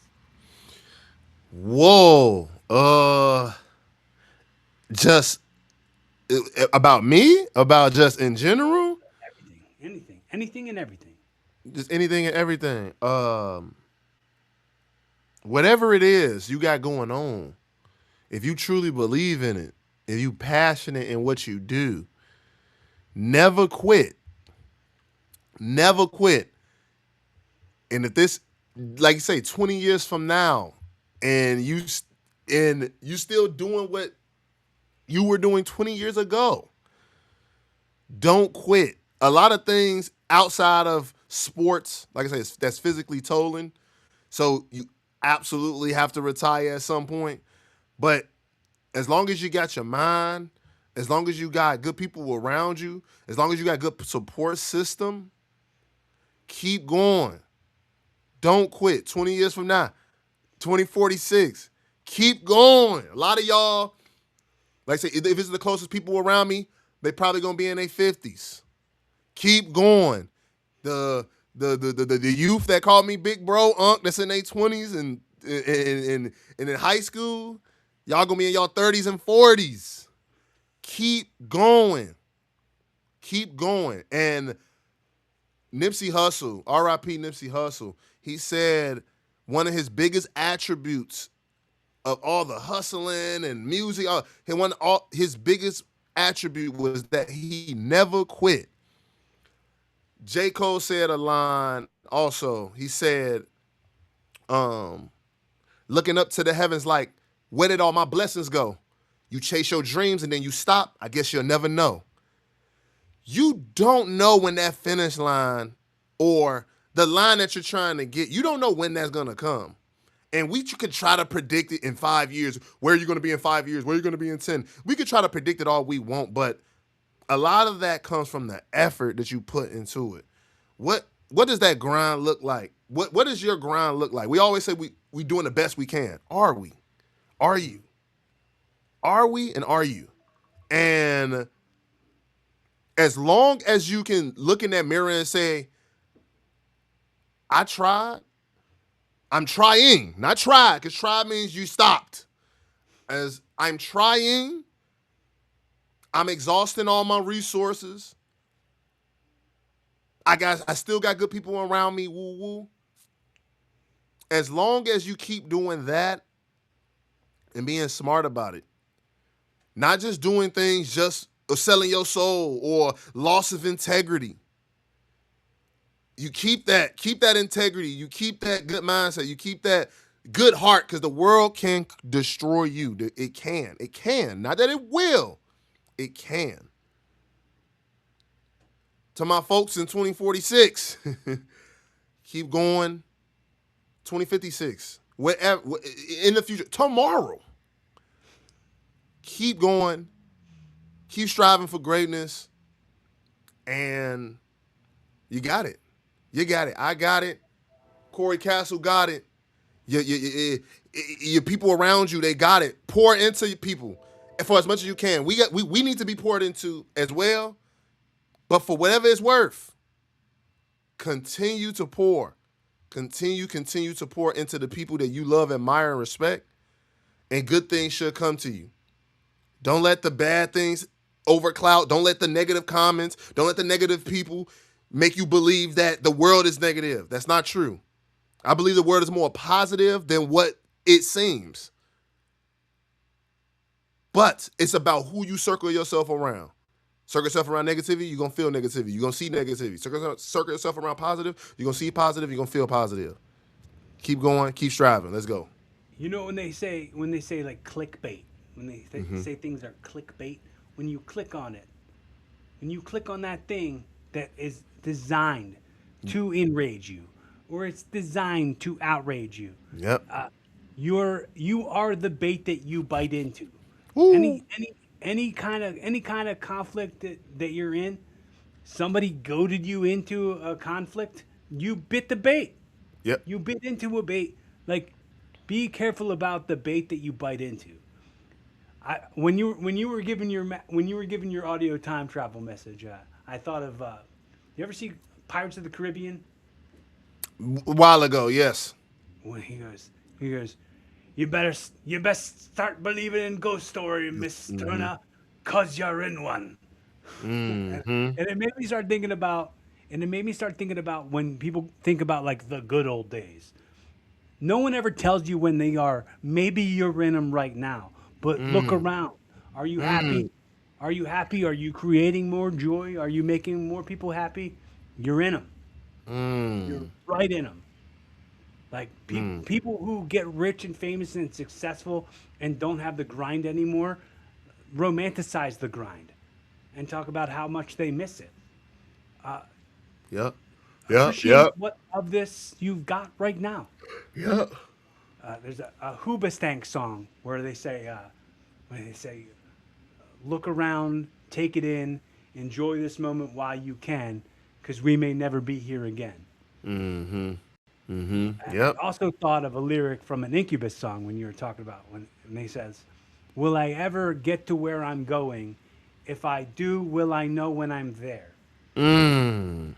Whoa. Just about me? About just in general?
Everything, anything and everything.
Just anything and everything. Whatever it is you got going on, if you truly believe in it, if you passionate in what you do, never quit. Never quit. And if this, like you say, 20 years from now, and you still doing what you were doing 20 years ago, don't quit. A lot of things outside of sports, like I said, that's physically tolling. So you absolutely have to retire at some point. But as long as you got your mind, as long as you got good people around you, as long as you got good support system, keep going. Don't quit. 20 years from now, 2046, keep going. A lot of y'all, like I say, if it's the closest people around me, they probably gonna be in their 50s. Keep going. The youth that called me big bro, that's in their 20s and in high school, y'all gonna be in y'all 30s and 40s. Keep going. Keep going. And Nipsey Hussle, R.I.P. Nipsey Hussle, he said one of his biggest attributes of all the hustling and music, his biggest attribute was that he never quit. J. Cole said a line also. He said, looking up to the heavens like, where did all my blessings go? You chase your dreams and then you stop. I guess you'll never know. You don't know when that finish line or the line that you're trying to get, you don't know when that's going to come. And we could try to predict it in 5 years. Where are you going to be in 5 years? Where are you going to be in 10? We could try to predict it all we want, but a lot of that comes from the effort that you put into it. What does that grind look like? What does your grind look like? We always say we doing the best we can. Are we? Are you? Are we and are you? And as long as you can look in that mirror and say, I tried, I'm trying, not try, because try means you stopped. As I'm trying, I'm exhausting all my resources. I still got good people around me, woo woo. As long as you keep doing that and being smart about it, not just doing things just or selling your soul or loss of integrity. You keep that integrity, you keep that good mindset, you keep that good heart, because the world can destroy you. It can. Not that it will. It can. To my folks in 2046, keep going. 2056, wherever in the future, tomorrow. Keep going. Keep striving for greatness, and you got it. You got it. I got it. Cory Kastle got it. Your people around you, they got it. Pour into your people for as much as you can. We need to be poured into as well. But for whatever it's worth, continue to pour. Continue to pour into the people that you love, admire, and respect. And good things should come to you. Don't let the bad things overcloud. Don't let the negative comments, don't let the negative people make you believe that the world is negative. That's not true. I believe the world is more positive than what it seems. But it's about who you circle yourself around. Circle yourself around negativity, you're going to feel negativity. You're going to see negativity. Circle yourself around positive, you're going to see positive, you're going to feel positive. Keep going, keep striving. Let's go.
You know when they say like clickbait, when they say things are clickbait, when you click on it, when you click on that thing that is designed to enrage you, or it's designed to outrage you,
Yep.
You are the bait that you bite into.
Woo.
Any kind of conflict that you're in, somebody goaded you into a conflict, you bit the bait.
Yep.
You bit into a bait. Like, be careful about the bait that you bite into. When you were giving your audio time travel message, I thought of you ever see Pirates of the Caribbean?
A while ago, yes.
When he goes, you best start believing in ghost story, Miss Turner, cause you're in one. And it made me start thinking about, when people think about like the good old days. No one ever tells you when they are. Maybe you're in them right now, but look around. Are you happy? Are you happy? Are you creating more joy? Are you making more people happy? You're in them. You're
Mm.
right in them. Like people who get rich and famous and successful and don't have the grind anymore, romanticize the grind and talk about how much they miss it.
Yep. Yep.
Appreciate
Yep.
what of this you've got right now.
Yep.
There's a Hoobastank song where they say, look around, take it in, enjoy this moment while you can, because we may never be here again.
Mm-hmm. Mm-hmm.
I
Yep.
also thought of a lyric from an Incubus song when you were talking about when they says, "Will I ever get to where I'm going? If I do, will I know when I'm there?"
Mm.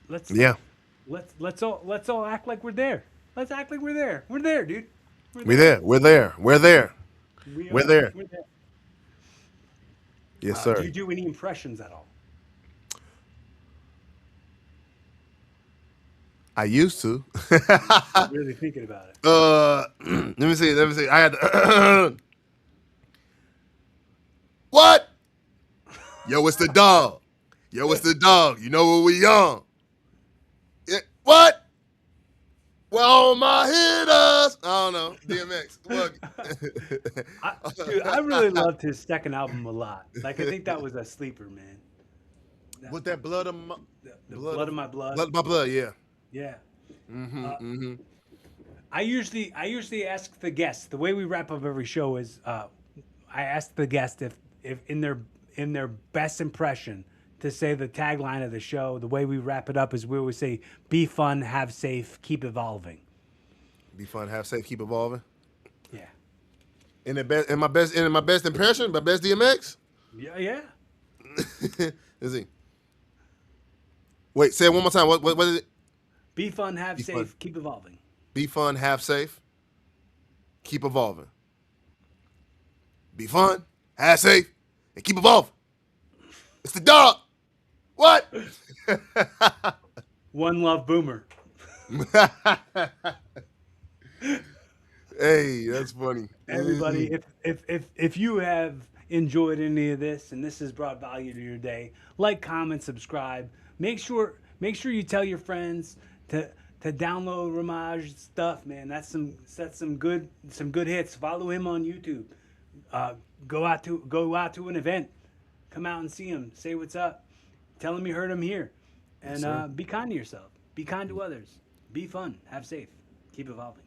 Let's
Yeah.
let's all act like we're there. Let's act like we're there. We're there, dude. We're
We
there.
there. We're there. We're there.
We
We're
are.
there.
We're there.
Yes,
Do
sir.
you do any impressions at all?
I used to.
Really thinking about it.
Let me see. Let me see. I had to. What? Yo, it's the dog. Yo, it's the dog. You know what we on? What? Well, my hitters. I don't know. DMX. Look.
Dude, I really loved his second album a lot. Like I think that was a sleeper, man.
With that blood of my
The blood of my blood.
blood, my blood. Yeah.
Yeah.
Mm-hmm. Mm-hmm.
I usually ask the guests. The way we wrap up every show is I ask the guest if in their best impression to say the tagline of the show. The way we wrap it up is we always say, "Be fun, have safe, keep evolving."
Be fun. Have safe. Keep evolving.
Yeah.
In my best impression, my best DMX.
Yeah. Yeah.
Is he? Wait. Say it one more time. What is it?
Be fun, have
Be
safe,
fun.
keep evolving.
Be fun. Have safe. Keep evolving. Be fun. Have safe. And keep evolving. It's the dog. What?
One love, Boomer.
Hey, that's funny.
Everybody, if you have enjoyed any of this and this has brought value to your day, like, comment, subscribe. Make sure you tell your friends to download Ramaj stuff, man. That's some good hits. Follow him on YouTube. Go out to an event. Come out and see him. Say what's up. Tell him you heard him here. And
sir.
be kind to yourself. Be kind to others. Be fun. Have safe. Keep evolving.